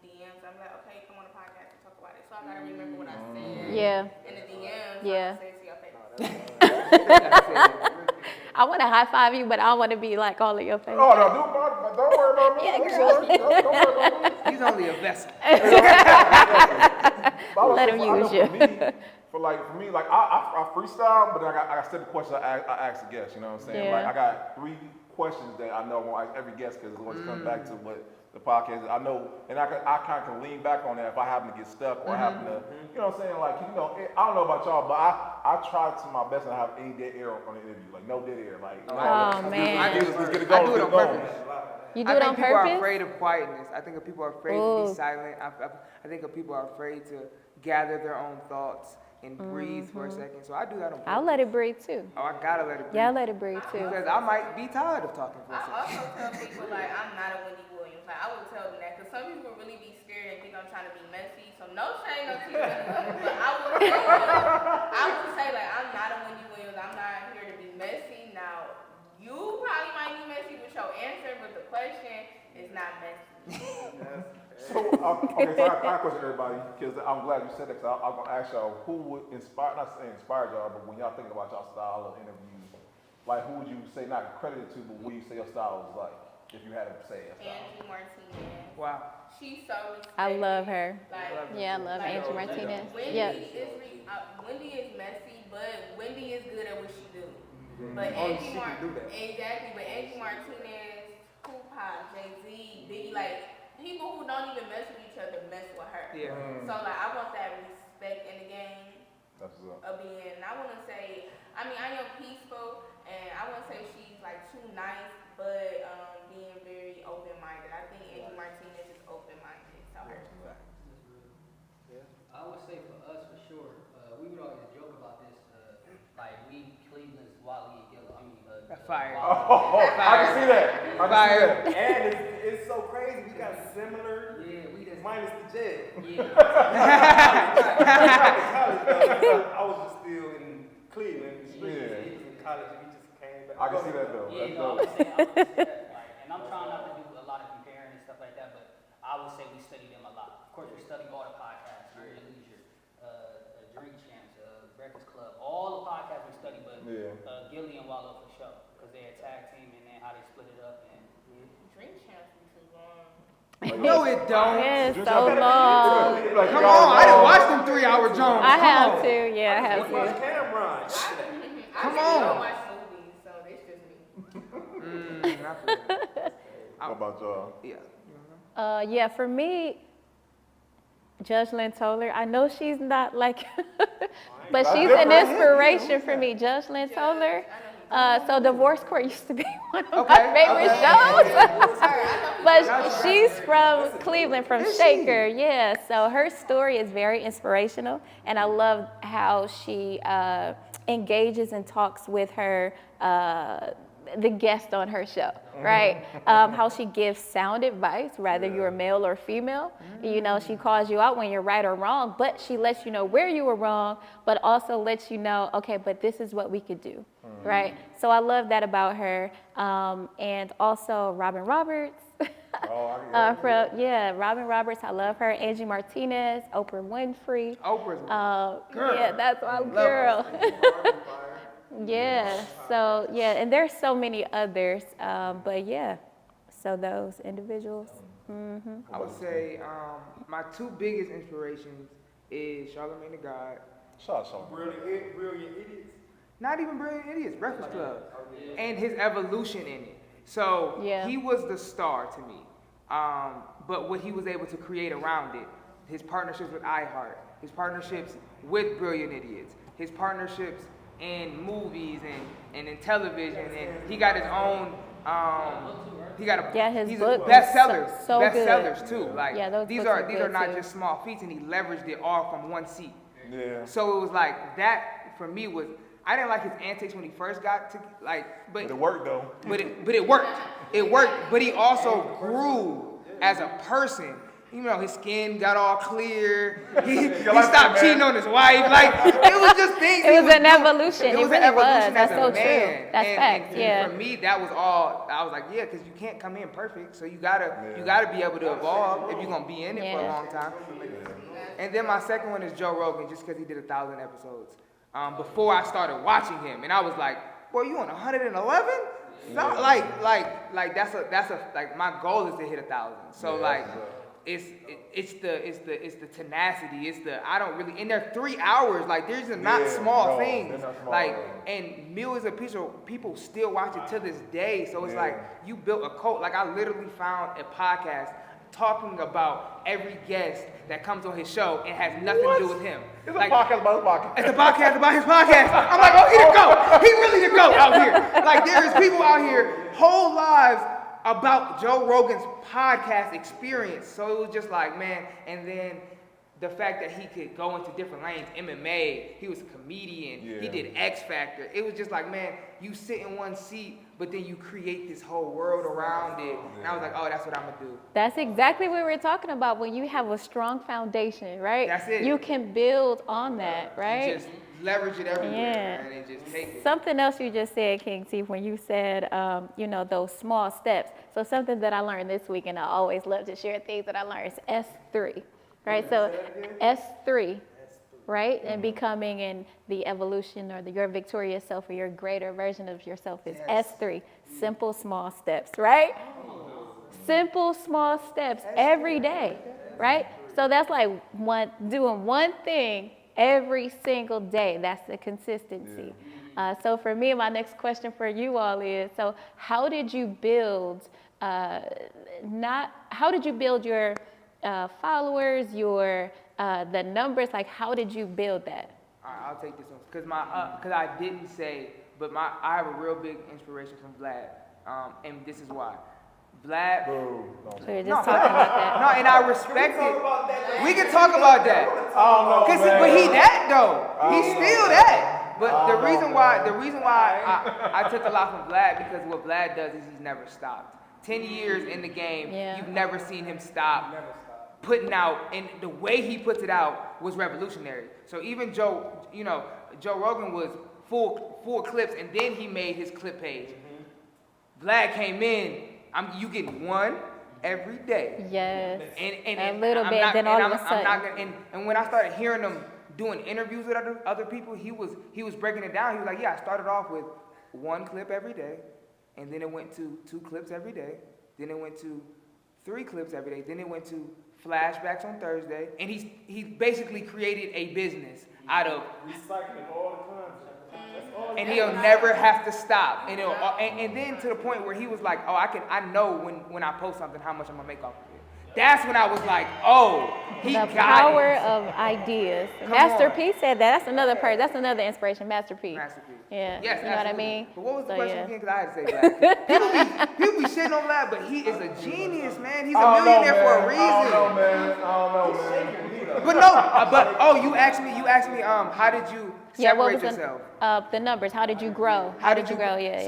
DMs. I'm like, okay, come on the podcast and talk about it. So I gotta remember what I said Yeah. in the DMs. Yeah. So I can say it to your face. I want to high five you, but I want to be like all in your face. Oh no, don't worry about me. Yeah, I'm girl. sorry. Don't worry about me. He's only a vessel. Let him use you. For me, I freestyle, but I got steady questions I ask the guests. You know what I'm saying? Yeah. Like I got 3 questions that I know I won't ask every guest because it always comes back to what the podcast is. I know, and I kind of can lean back on that if I happen to get stuck or happen to, you know what I'm saying? Like, you know, I don't know about y'all, but I try to my best to have any dead air on the interview, like no dead air, like. Oh, man. Let's get it I going. do it on Let's get it purpose. You do I it think on people are purpose? afraid of quietness. I think people are afraid to Ooh. be silent. I think people are afraid to gather their own thoughts and breathe for a second. So I do that on purpose. I'll let it breathe too. Oh, I gotta let it breathe. Yeah, I'll let it breathe too. Because I might be tired of talking for a I second. also tell people like I'm not a Wendy Williams. Like I would tell them that because some people really be scared and think I'm trying to be messy. So no shame, no tea, but I would say like I'm not a Wendy Williams. I'm not here to be messy. Now you probably might be messy with your answer, but the question is not messy. So, okay, so I have a question, everybody, because I'm glad you said that. Because I'm gonna ask y'all who would inspire, not saying inspire y'all, but when y'all thinking about y'all style of interviews, like who would you say not credited to, but what you say your style is like, if you had to say a style? Angie Martinez. Wow. She's so respected. I love her. Like, Yeah, I love like, Angie Martinez. Wendy Yep. Wendy is messy, but Wendy is good at what she do. But Only Angie she can do that. Exactly, but Angie Martinez, Tupac, Jay-Z, Biggie, like people who don't even mess with each other mess with her. Yeah. So like I want that respect in the game That's what's up. of being. I want to say, I mean I am peaceful, and I wouldn't say she's like too nice, but being very open-minded. I think Angie Martinez is open-minded. So her. I would say for us, for sure, we would always joke about this, like we Cleveland's Wally and Gurll. Fire. Oh, I can see that. I can see that. And it's so crazy. We got similar, Yeah, we just. minus the jet. Yeah. College, though. I was just still in Cleveland. He was in college and he just came back. I can see that though. Yeah, That's no, I dope. would say that, like, and I'm trying not to do a lot of comparing and stuff like that, but I would say we study them a lot. Of course, we study all the podcasts, Earn Your Leisure, Drink Champs, Breakfast Club, all the podcasts we study, but Gilly and Wallow for sure, because they're a tag team and then how they split it up. And Drink champs be too long. No, it don't. Yeah, it's Just so like- long. Like, Come y'all on, I didn't know- watch them 3-hour Jones. I Come have on. to. Yeah, I have Let's watch to. Cameron. Come I on. don't watch movies, so it's just me. I feel that. What about y'all? Yeah. Yeah, for me, Judge Lynn Toller. I know she's not like, but That's she's an different. inspiration for me. Judge Lynn Toller. So Divorce Court used to be one of my Okay, favorite okay. shows. But Gotcha. she's from Cleveland, from Shaker, yeah. So her story is very inspirational, and I love how she engages and talks with her the guest on her show, right? How she gives sound advice, whether you're male or female. You know, she calls you out when you're right or wrong, but she lets you know where you were wrong, but also lets you know, okay, but this is what we could do, right? So I love that about her. And also Robin Roberts. Robin Roberts, I love her. Angie Martinez, Oprah Winfrey. Oprah's girl. Yeah, that's my Love girl. Yeah, so yeah, and there's so many others, but yeah, so those individuals. I would say my 2 biggest inspirations is Charlamagne the God. Shout out, Brilliant idiots. Not even Brilliant Idiots, Breakfast Club, and his evolution in it. So Yeah. he was the star to me. But what he was able to create around it, his partnerships with iHeart, his partnerships with Brilliant Idiots, his partnerships in movies and in television, and he got his own He got a Yeah, his he's book a was bestsellers, so good. bestsellers too. Like Yeah, those these books are are not good, too. just small feats, and he leveraged it all from one seat. Yeah. So it was like that for me was I didn't like his antics when he first got to But it worked though. but it worked. It worked, but he also grew as a person. You know, his skin got all clear. He stopped cheating on his wife. Like it was just things. It he was an doing. evolution. It was really an evolution That's as a so man. true. That's and, facts. and Yeah. for me, that was all. I was like, yeah, because you can't come in perfect. So you gotta be able to evolve if you're gonna be in it for a long time. And then my second one is Joe Rogan, just because he did 1,000 episodes. Before I started watching him, and I was like, boy, you on 111? No, like that's a like my goal is to hit 1,000. So it's the tenacity. It's the I don't really and they're 3 hours. Like these are not small things. They're not small, like and millions of people still watch it to this day. So it's like you built a cult. Like I literally found a podcast talking about every guest that comes on his show and has nothing to do with him. It's like, a podcast about his podcast. It's a podcast about his podcast. I'm like, oh, he the GOAT. He really the GOAT out here. Like there is people out here whole lives about Joe Rogan's podcast experience. So it was just like, man, and then the fact that he could go into different lanes, MMA, he was a comedian, he did X Factor. It was just like, man, you sit in one seat, but then you create this whole world around it. And I was like, oh, that's what I'm gonna do. That's exactly what we're talking about. When you have a strong foundation, right? That's it. You can build on that, right? You just leverage it everywhere, Yeah. man, and just take it. Something else you just said, King T, when you said, those small steps. So something that I learned this week, and I always love to share things that I learned, is S3, right? So S3, right? And becoming in the evolution or your victorious self or your greater version of yourself is S3, simple small steps, right? Simple small steps every day, right? So that's like doing one thing every single day. That's the consistency. So for me, my next question for you all is, so how did you build, how did you build your followers, the numbers, like how did you build that? All right, I'll take this one, because I didn't say, but I have a real big inspiration from Vlad, and this is why. Vlad. So you're just talking about that. No, and I respect it. We can talk about that. I don't know, But he that though. He's still that. But the reason why I took a lot from Vlad, because what Vlad does is he's never stopped. 10 years in the game, you've never seen him stop putting out, and the way he puts it out was revolutionary. So even Joe Rogan was full clips, and then he made his clip page. Vlad came in. You getting one every day. Yes. And a little bit, then all of a sudden. And when I started hearing him doing interviews with other people, he was breaking it down. He was like, yeah, I started off with one clip every day, and then it went to 2 clips every day, then it went to 3 clips every day, then it went to flashbacks on Thursday, and he basically created a business out of Recycling all the content. and he'll never have to stop. And then to the point where he was like, oh, I know when I post something how much I'm gonna make off of it. That's when I was like, oh, he got it. The power of ideas. Master P said that. That's another person. That's another inspiration. Master P. Master P. Yeah. Yes, you know what I mean? But what was the So, question yeah. again? Because I had to say Vlad. People be shitting on Vlad, but he is a genius, man. He's a millionaire for a reason. I don't know, man. But no, you asked me, how did you separate yourself? The numbers. How did you grow? How did you grow? Yeah.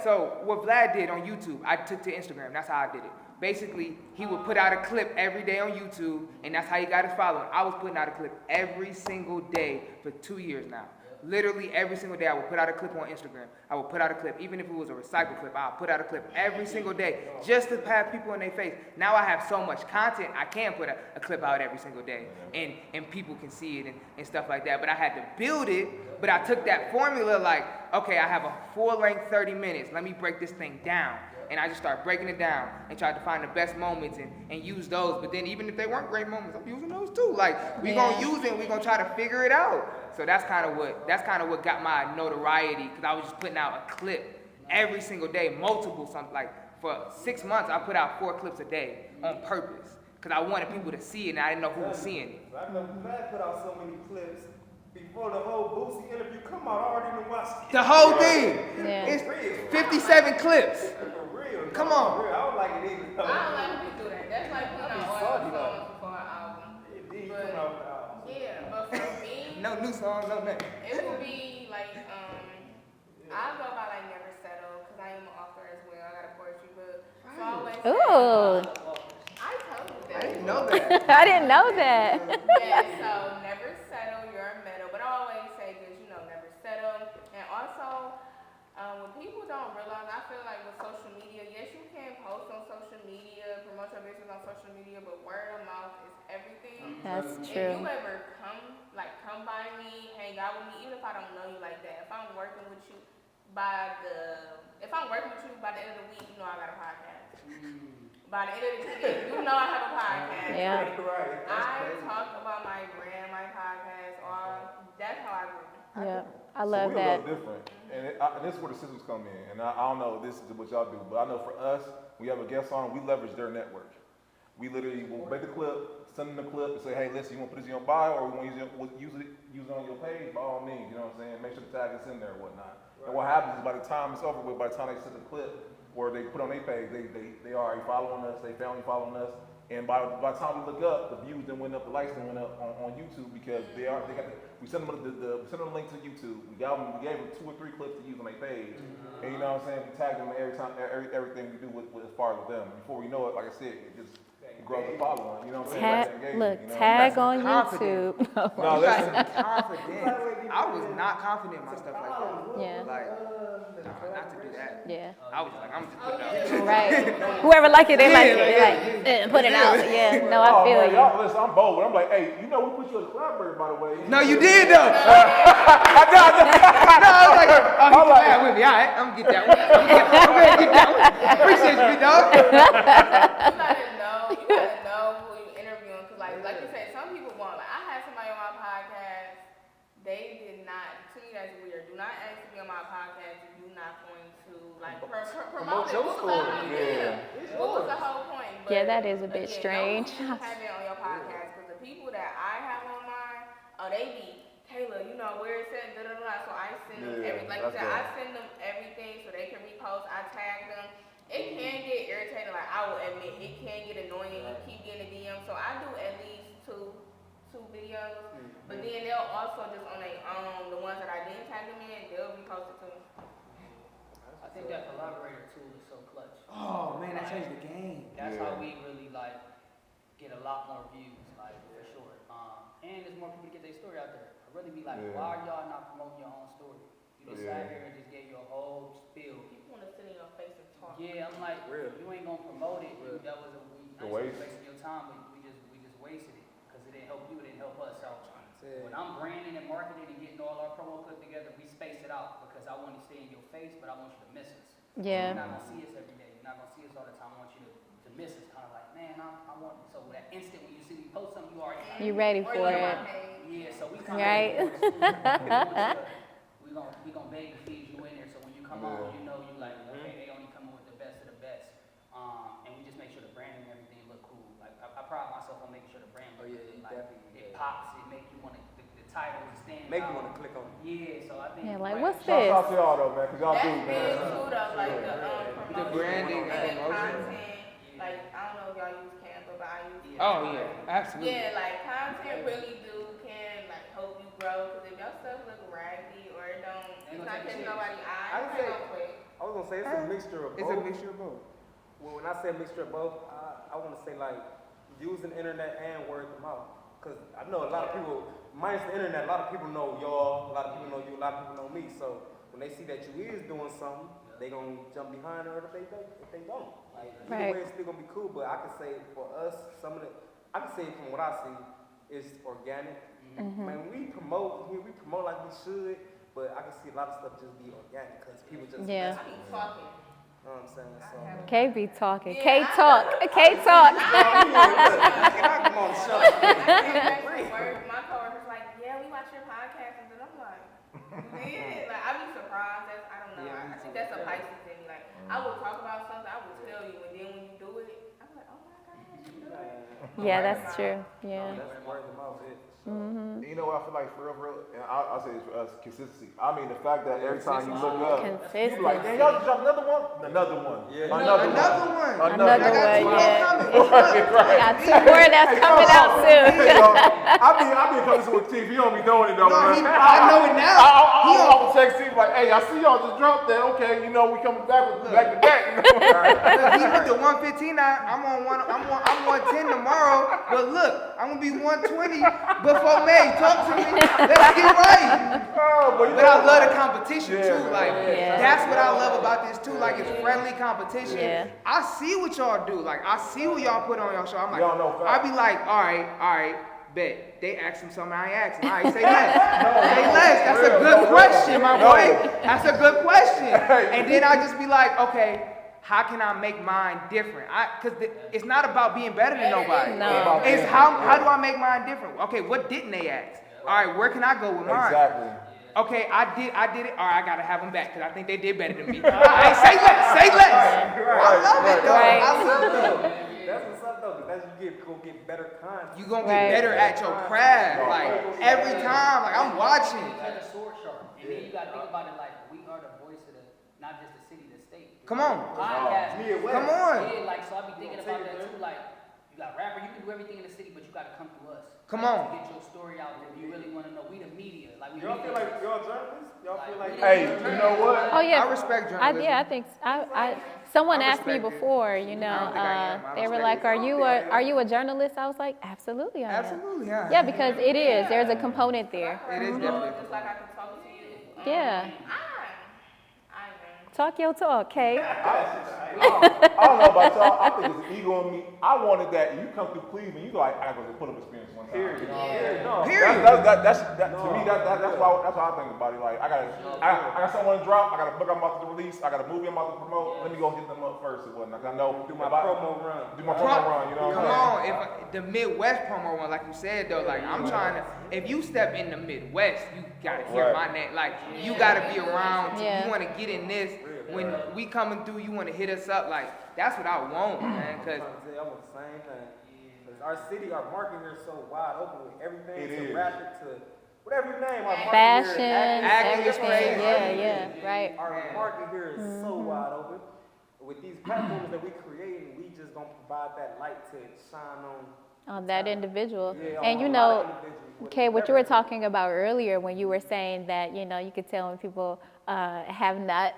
So what Vlad did on YouTube, I took to Instagram. That's how I did it. Basically, he would put out a clip every day on YouTube, and that's how he got his following. I was putting out a clip every single day for 2 years now. Literally every single day, I would put out a clip on Instagram. I would put out a clip, even if it was a recycled clip, I would put out a clip every single day just to have people in their face. Now I have so much content, I can put a clip out every single day, and people can see it and stuff like that. But I had to build it, but I took that formula like, okay, I have a full-length 30 minutes. Let me break this thing down. And I just started breaking it down and tried to find the best moments and use those. But then even if they weren't great moments, I'm using those too. Like we gonna use it and we gonna try to figure it out. So that's kind of what got my notoriety, because I was just putting out a clip every single day, multiple something. Like for 6 months, I put out 4 clips a day on purpose because I wanted people to see it and I didn't know who was seeing it. I know Vlad put out so many clips before the whole Boosie interview come out. I already watched The whole thing. Yeah. It's 57 clips. Come on. I don't like it either. I don't like when people do that. That's like putting out all salty, your songs before an album. Indeed, But- come out with the album. Yeah, but for me, No new song, no nothing. it would be like, I go by like Never Settle, because I am an author as well. I got a poetry book. So I always say, Ooh, I told you that. I didn't know that. I didn't know that. Yeah, so never settle, you're a metal. But I always say this, never settle. And also, when people don't realize, I feel like with social media, yes, you can post on social media, promote your business on social media, but word of mouth is everything. That's If true. you ever come by me, hang out with me, even if I don't know you like that, if I'm working with you by the end of the week, I got a podcast. By the end of the week, I have a podcast. Yeah. Right. I talk about my brand, my podcast, that's how I grew. Yeah, I So love we a that. little different, and this is where the systems come in. And I don't know if this is what y'all do, but I know for us, we have a guest on, we leverage their network. We literally will make the clip, send them the clip, and say, hey, listen, you want to put this in your bio, or we want to use it on your page? By all means, you know what I'm saying? Make sure the tag is in there and whatnot. And what happens is by the time it's over with, by the time they send the clip, or they put on their page, they already following us, they family following us, and by the time we look up, the views then went up, the likes then went up on YouTube because we send them the link to YouTube. We gave them 2 or 3 clips to use on their page, and you know what I'm saying? We tag them every time, everything we do with as far as with them. Before we know it, like I said, it just grows the following. You know what I'm saying? Tag on Confident. YouTube. No, You guys listen. are confident. I was not confident in my stuff like that. Yeah. Like, not to do that. Yeah. I was like, I'm just putting it out. Right. Whoever like it, they like it. They like, put it out. Yeah. No, I Oh, feel man, you. y'all, listen, I'm bold. I'm like, hey, we put you as a collaborator, by the way. No, you did though. No, I was like, oh, he's mad with me. All right, I'm gonna get that one. I'm ready to get that one. Appreciate you, big dog. You gotta know who you interviewing, cause like you said, some people want, I had somebody on my podcast, they did not, to me that's weird, do not ask to be on my podcast if you're not going to promote your it. story. What was the whole point? But Yeah, that is a bit again, strange. Know who you have it on your podcast, cause the people that I have on mine, they be, Taylor, where it said so I send them everything, like you said, I send them everything so they can repost, I tag them. It can get irritating, like I will admit, it can get annoying. You keep getting a DM, so I do at least two videos. But then they'll also just on their own, the ones that I didn't tag them in, they'll repost it too. I think that collaborator tool is so clutch. Oh man, that changed the game. That's how we really get a lot more views, for sure. And there's more people to get their story out there. I really be like, why are y'all not promoting your own story? You just sat here and just gave your whole spiel. People want to sit in your face and talk. Yeah, I'm like, you ain't gonna promote it. That was a waste. wasting your time, but we just wasted it because it didn't help you, it didn't help us. So when I'm branding and marketing and getting all our promo put together, we space it out because I want to stay in your face, but I want you to miss us. Yeah. You're not gonna see us every day. You're not gonna see us all the time. I want you to miss us. Kind of like, man, I want. So that instant when you see me post something, you already. You ready for it? Yeah. So we kind of. Right. We gonna beg to feed you in there. So when you come on, you know you like, okay, they only coming with the best of the best. And we just make sure the branding and everything look cool. Like I pride myself on making sure the brand look good. Like, definitely. it pops. It make you want to. The titles stand Make out. you want to click on it. Yeah. So I think. Yeah, like, right, what's Shout this? out to y'all though, man, cause y'all do, That's big man. too though, like the branding and promotion, promotion. content. Like I don't know if y'all use Canva, but I use Canva. Oh yeah, absolutely. Yeah, like content really can help you grow, because if your stuff look raggedy or it don't, it's not catching nobody's eye, I would it's say- not quick. I was gonna say it's a mixture of both. It's a mixture of both. Well, when I say mixture of both, I want to say like using the internet and word of mouth. Cause I know a lot of people, minus the internet, a lot of people know y'all, a lot of people know you, a lot of people know me. So when they see that you is doing something, they gonna jump behind her if they don't. Like, either way, it's still gonna be cool. But I can say for us, I can say from what I see, it's organic. Man, we promote like we should, but I can see a lot of stuff just be organic because people just Yeah. I be talking. You know what I'm saying? So. K be talking. Yeah, K talk. K talk. Come on the show. My coworker's like, yeah, we watch your podcast, and then I'm like, yeah, like I be surprised. I don't know. Yeah, I think that's a Pisces in me. Like I will talk about something, I will tell you, and then when you do it, I'm like, oh my god, you do it. Yeah, that's true. Yeah. That's word of mouth. So, you know what I feel like for real, and I'll say it's for us, consistency. I mean, the fact that every time you look up, you be like, dang, y'all just dropped another one? Another one. Yeah. Another one. Another one, yeah. Right. Got two more that's coming out soon. I be coming to with TV, you don't be knowing it though. No, man. I know it now. I'll text Steve like, hey, I see y'all just dropped that. Okay, you know we coming back to back. You know? He went to 115. I'm on 110 tomorrow. But look, I'm gonna be 120 before May. Talk to me. Let's get right. But I love the competition too. Like that's what I love about this too. Like it's friendly competition. Yeah. I see what y'all do. Like I see what y'all put on y'all show. I'm like, Y'all know I be like, all right. Bet. They asked him something I ain't asked him. All right, say less. Say less. That's a good question, my boy. That's a good question. And then I just be like, okay, how can I make mine different? Because it's not about being better than nobody. No. It's how do I make mine different? Okay, what didn't they ask? All right, where can I go with mine? Exactly. Okay, I did it. All right, I gotta have them back because I think they did better than me. All right, say less. Say less. I love it though. Right. I love it. That's what's up though. That's you gonna get better content. You gonna get better at your craft. Like every time. Like I'm watching. Cut the sword sharp. And then you gotta think about it like we are the voice of the, not just the city, the state. Come on. Podcast. Come on. Yeah, like so I be thinking about that too. Like you got rapper, you can do everything in the city, but you gotta come through us. Come like, on. To get your story out there. If you really wanna know, we the media. Like we Y'all feel like y'all journalists? Y'all feel like Hey, you know what? Oh yeah. I respect journalism. I think someone I asked me respect it. before, you I know, don't think I am. I they were respect like, it. are you a journalist? I was like, absolutely I am. Absolutely, yeah. Yeah, because it is. There's a component there. It is definitely. Just like I can talk to you. Yeah. I am. Talk your talk, Kay. I don't know about y'all. I think it's ego in me. I wanted that. You come through Cleveland, you go like, I go to pull up experience one time. Period. You know? Yeah. No. Period. To me, that's how I think about it. Like, I got someone to drop. I got a book I'm about to release. I got a movie I'm about to promote. Let me go hit them up first and whatnot. I know. Do my promo run. Do my promo run. You know what Come I'm saying? on, if the Midwest promo one, like you said though, like I'm trying to. If you step in the Midwest, you gotta hear my name. Like you gotta be around. Yeah. You want to get in this. When we coming through, you want to hit us up. Like that's what I want, man. Cause I want the same thing. 'Cause our city, our market here is so wide open with everything It to is. rapid to whatever your name. Our market Fashion, here, acting is everything. crazy. Yeah, right. Our market here is so wide open. With these platforms that we create, we just gonna provide that light to shine On that individual. Yeah, And on you a lot know, of individuals with Kay, what you were everything. talking about earlier when you were saying that, you know, you could tell when people have not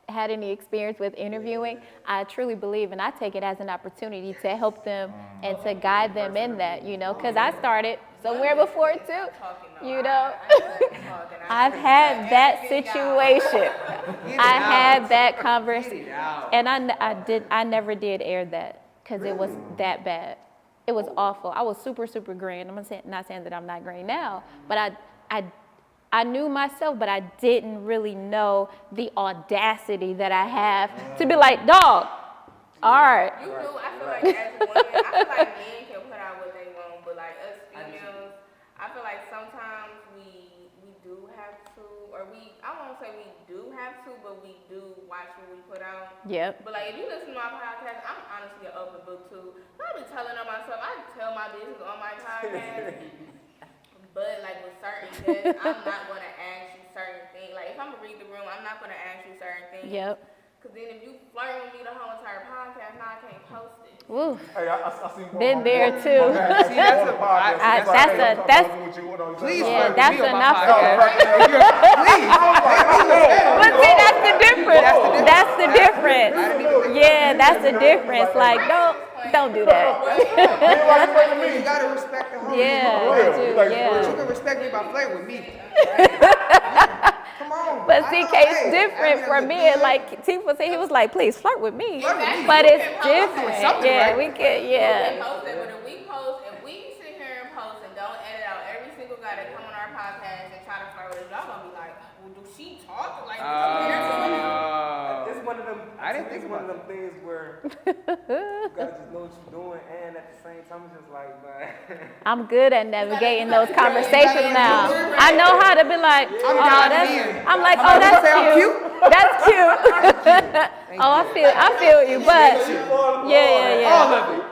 had any experience with interviewing, I truly believe, and I take it as an opportunity to help them and to guide them in that, you know, because I started somewhere before too, you know. I've had that situation. I had that conversation, and I never did air that because it was that bad. It was awful. I was super green. I'm not saying that I'm not green now, but I knew myself, but I didn't really know the audacity that I have to be like, dog, all right. You do. I feel like as women, I feel like men can put out what they want, but like us females, I feel like sometimes we do have to, or I won't say we do have to, but we do watch what we put out. Yep. But like if you listen to my podcast, I'm honestly an open book too. I be telling on myself, I tell my business on my podcast. But like with certain guests, I'm not gonna ask you certain things. Like if I'm gonna read the room, I'm not gonna ask you certain things. Yep. Cause then if you flirt with me the whole entire podcast, now I can't post it. Woo. Hey, I seen one Been on there my- too. See, that's a that's please. Yeah, flirt with that's me on my enough. podcast. Please. But see, that's the difference. That's the difference. Yeah, that's the difference. Like, don't do that. You gotta respect the whole. Yeah, real. I do, Like, yeah. You can respect me by flirting with me. Come on. But see, K's Hey, different I for mean, me. And like Tifa said, he was like, please flirt with me. Flirt with me. But it's doing different. something Yeah, right. we can, We yeah. post it, but if we sit here and post and don't edit out every single guy that come on our podcast and try to flirt with us, y'all gonna be like, well, do she talk like It's one of them. I didn't think it's one of about them things where you gotta just know what you're doing, and at the same time, it's just like, man. I'm good at navigating those conversations now. I know how to be like, oh, diving in. I'm like, oh, I'm that's say I'm cute. That's cute. Oh, I feel you, but yeah. All of it.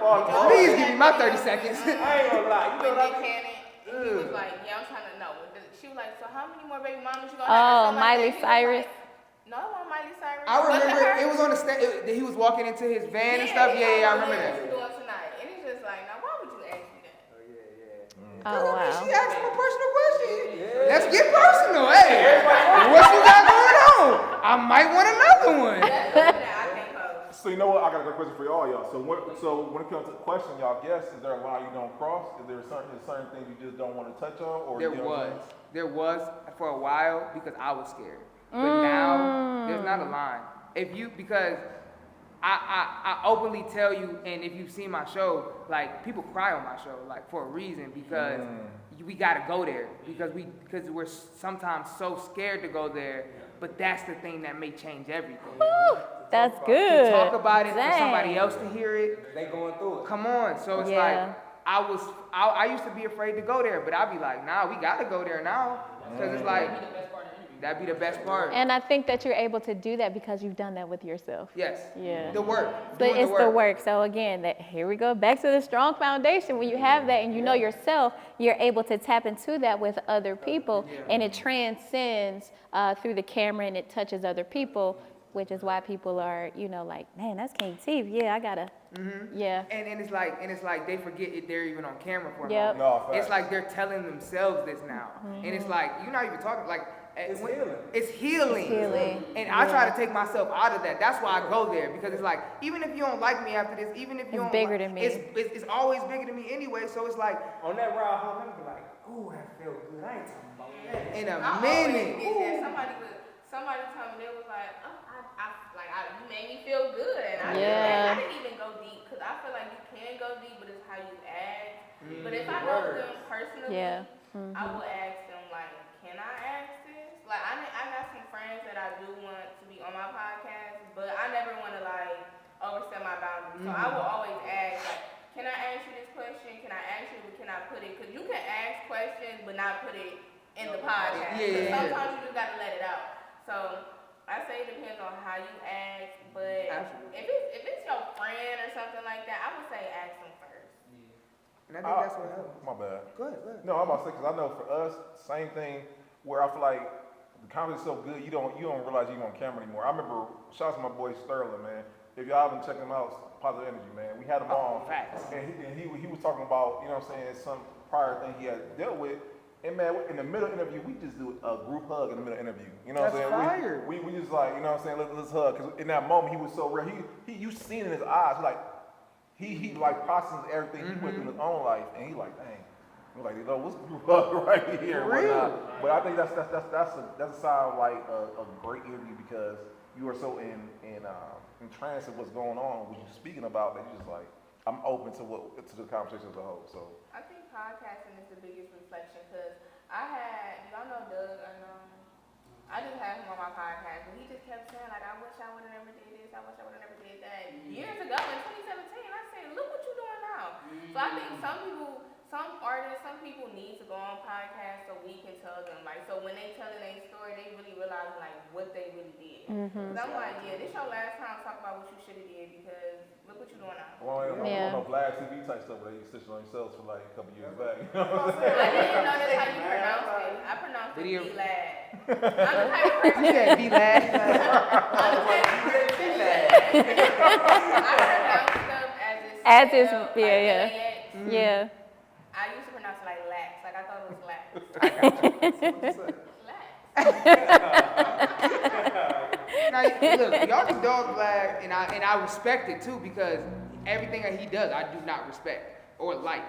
Please give me my 30 seconds. I ain't gonna lie. You know what I mean? mechanic. he was like, yeah, I'm trying to know. She was like, so how many more baby mamas you gonna have? Oh, Miley Cyrus. No, it wasn't Miley Cyrus. I remember it was on the stand. He was walking into his van and stuff. Yeah, I remember that. What you doing tonight? And it's just like, now why would you ask me that? Oh, wow. She asked him a personal question. Let's get personal. Hey, what you got going on? I might want another one. That's something that I can't post. So you know what? I got a good question for all y'all. So when it comes to the question, y'all guess, is there a line you don't cross? Is there certain things you just don't want to touch on? Or There was for a while because I was scared. But now there's not a line. Because I openly tell you, and if you've seen my show, like people cry on my show, like for a reason, because we gotta go there because we're sometimes so scared to go there. But that's the thing that may change everything. That's good. To talk about it Dang. for somebody else to hear it. They going through it. Come on. So it's like I used to be afraid to go there, but I'd be like, nah, we gotta go there now. Because it's like that'd be the best part. And I think that you're able to do that because you've done that with yourself. Yes. Yeah. The work. But Doing it's the work. So again, here we go back to the strong foundation. When you have that and you know yourself, you're able to tap into that with other people, and it transcends through the camera and it touches other people, which is why people are, like, man, that's King T. Yeah, I gotta. Yeah. And it's like they forget they're even on camera for a Yep. moment. No, facts. It's like they're telling themselves this now, and it's like you're not even talking like. It's healing. It's healing. It's healing. And I try to take myself out of that. That's why I go there, because it's like, even if you don't like me after this, even if you It's don't bigger like, than me. It's always bigger than me anyway. So it's like On that ride home, I'm be like, ooh, that feel good. I ain't talking about that. in a I minute. always get that. Somebody told me, they was like, oh, you made me feel good. And I didn't even go deep, because I feel like you can go deep, but it's how you act. But if I know them personally, I will ask them, like, can I ask this? Like, I got some friends that I do want to be on my podcast, but I never want to, like, overstep my boundaries. So I will always ask, like, can I ask you this question? Can I ask you, but can I put it? Because you can ask questions, but not put it in the podcast. Yeah. Sometimes you just got to let it out. So I say it depends on how you ask, but if it's your friend or something like that, I would say ask them first. And I think that's what helps. My bad. Go ahead. No, I'm about to say, because I know for us, same thing, where I feel like the comedy's so good, you don't realize you're on camera anymore. I remember, shout out to my boy Sterling, man. If y'all haven't checked him out, Positive Energy, man. We had him on. Facts. And he was talking about, you know what I'm saying, some prior thing he had dealt with. And man, in the middle interview, we just do a group hug in the middle interview. You know what I'm saying? That's fire. We just like, you know what I'm saying, let's hug. Because in that moment, he was so real. You seen in his eyes, like, he like processes everything he went through in his own life. And he like, dang. We're like, what's group hug right here? But I think that's a sign of like a great interview, because you are so entranced in what's going on, what you're speaking about, that you're just like, I'm open to the conversation as a whole. So I think podcasting is the biggest reflection, because y'all know Doug, I just had him on my podcast, and he just kept saying, like, I wish I would have never did this, I wish I would have never did that. Years ago in 2017, I said, look what you're doing now. So I think some artists, some people need to go on podcasts so we can tell them, like, so when they telling their story, they really realize, like, what they really did. Cause I'm like, yeah, this your last time to talk about what you should have did, because look what you're doing now. I don't know Vlad TV type stuff where they stitch on themselves for like a couple years back. You know what I'm saying? I didn't know that's how you pronounce it. I pronounced it B-Lad. I'm the type of You person. said be lad. I pronounce stuff as it's spelled, Yeah. I used to pronounce it like lax, like I thought it was lax. Now, look, y'all can dog Vlad, and I respect it too, because everything that he does, I do not respect or like.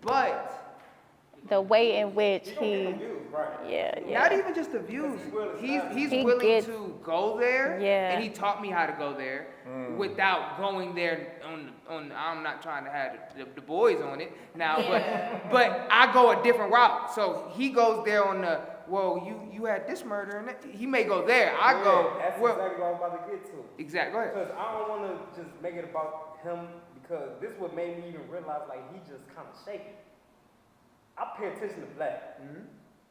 But The way in which he, not even just the views, he's He willing gets- to go there, Yeah. and he taught me how to go there without going there on. I'm not trying to have the boys on it now, but I go a different route. So he goes there on the, well, you had this murder, and he may go there. I go. That's Well, exactly what I'm about to get to. exactly. Go ahead. Because I don't want to just make it about him, because this is what made me even realize, like, he just kind of shaky. I pay attention to Black.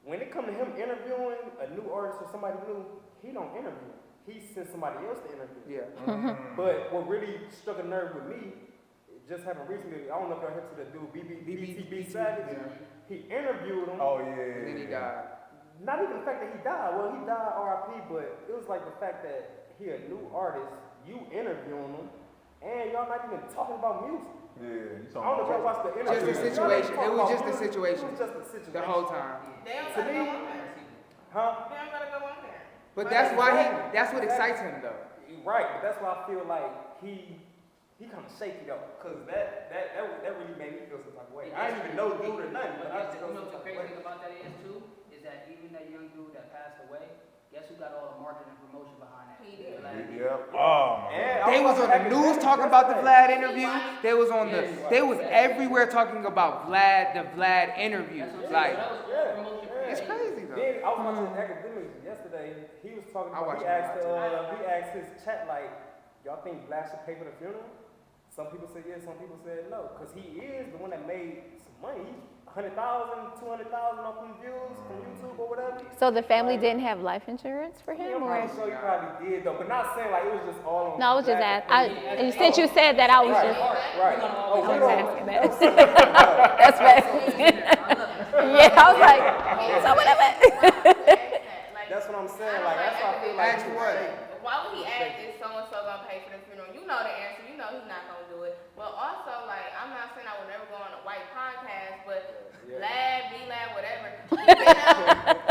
When it comes to him interviewing a new artist or somebody new, he don't interview. He sends somebody else to interview. Yeah. But what really struck a nerve with me, just happened recently. I don't know if y'all heard to the dude BTB Savage. He interviewed him. Oh yeah. And then he died. Not even the fact that he died. Well, he died R.I.P. But it was like the fact that he a new artist. You interviewing him, and y'all not even talking about music. Yeah. You I don't know if y'all watched the interview. Just the situation. It was just the situation. It was just the situation. The whole time. They don't To gotta me, go on there. huh? They don't gotta go on there. But that's why that's what excites him though. Right, but that's why I feel like he kind of shaky though, cause that really made me feel some type of way. I didn't even know the dude or nothing, but I just You felt know some what the type of crazy way. thing about that is too? Is that even that young dude that passed away, guess who got all the marketing and promotion behind that? He did. Yep. Oh my. And They was on the news talking about the Vlad interview. They was on the. They was everywhere talking about the Vlad interview. Like, it's crazy though. Then I was watching Academics yesterday. He was talking I about. watched He asked his chat like, y'all think Vlad should pay for the funeral? Some people said yes, some people said no, cause he is the one that made some money. He's 100,000, 200,000 off them views from YouTube or whatever. So the family didn't have life insurance for Yeah, him, I'm or? pretty sure you probably did though, but not saying like it was just all on. No, I was just Vlad. asking. Since you said that, I was just. Right. Oh, I we was don't- asking that. That's right. Yeah, I was like, so whatever. That's what I'm saying. Like that's why I feel like. Ask what? Why would he ask if so-and-so gonna pay for the funeral? You know the answer. You know he's not gonna do it. Well, also, like, I'm not saying I would never go on a white podcast, but Lad, B-Lad, whatever,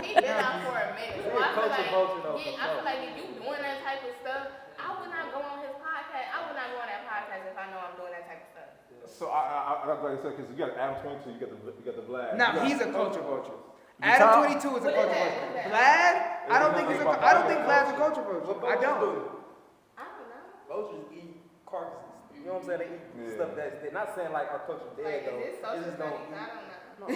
he been out for a minute. So I feel like, I feel like if you doing that type of stuff, I would not go on his podcast. I would not go on that podcast if I know I'm doing that type of stuff. So I like I said, because you got Adam 22, you got the Vlad. Now he's a culture vulture. Adam 22 is a culture vulture. Vlad, I don't think Vlad's a culture vulture. I don't. I don't know. Vultures eat carcasses. You know what I'm saying? They eat stuff that's dead. Not saying like our culture dead Like, though. is this They social just don't studies? I don't know.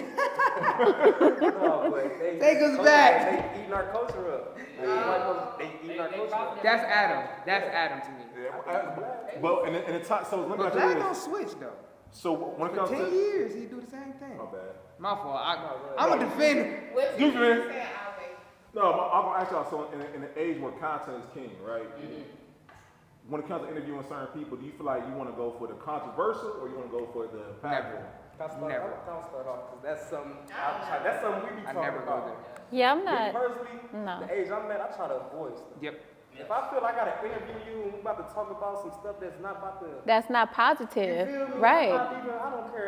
No, but they Take us back. They eating our culture up. They eating our culture up. That's Adam. That's Adam to me. Well, and the top. So let me But ask you Vlad this. don't switch though. So when it For comes 10 to years, he do the same thing. my bad. My fault. I'm a defender. What You you man. saying, Alvin? No, I'm gonna ask y'all. So in the age where content is king, right? When it comes to interviewing certain people, do you feel like you want to go for the controversial or you want to go for the Never. Never. I'll start off because that's something we be I talking never go about. there. Yeah, I'm Me not. personally, No. the age I'm at, I try to avoid stuff. Yep. If I feel like I gotta interview you and we about to talk about some stuff that's not about the That's not you positive, feel me? right? I don't care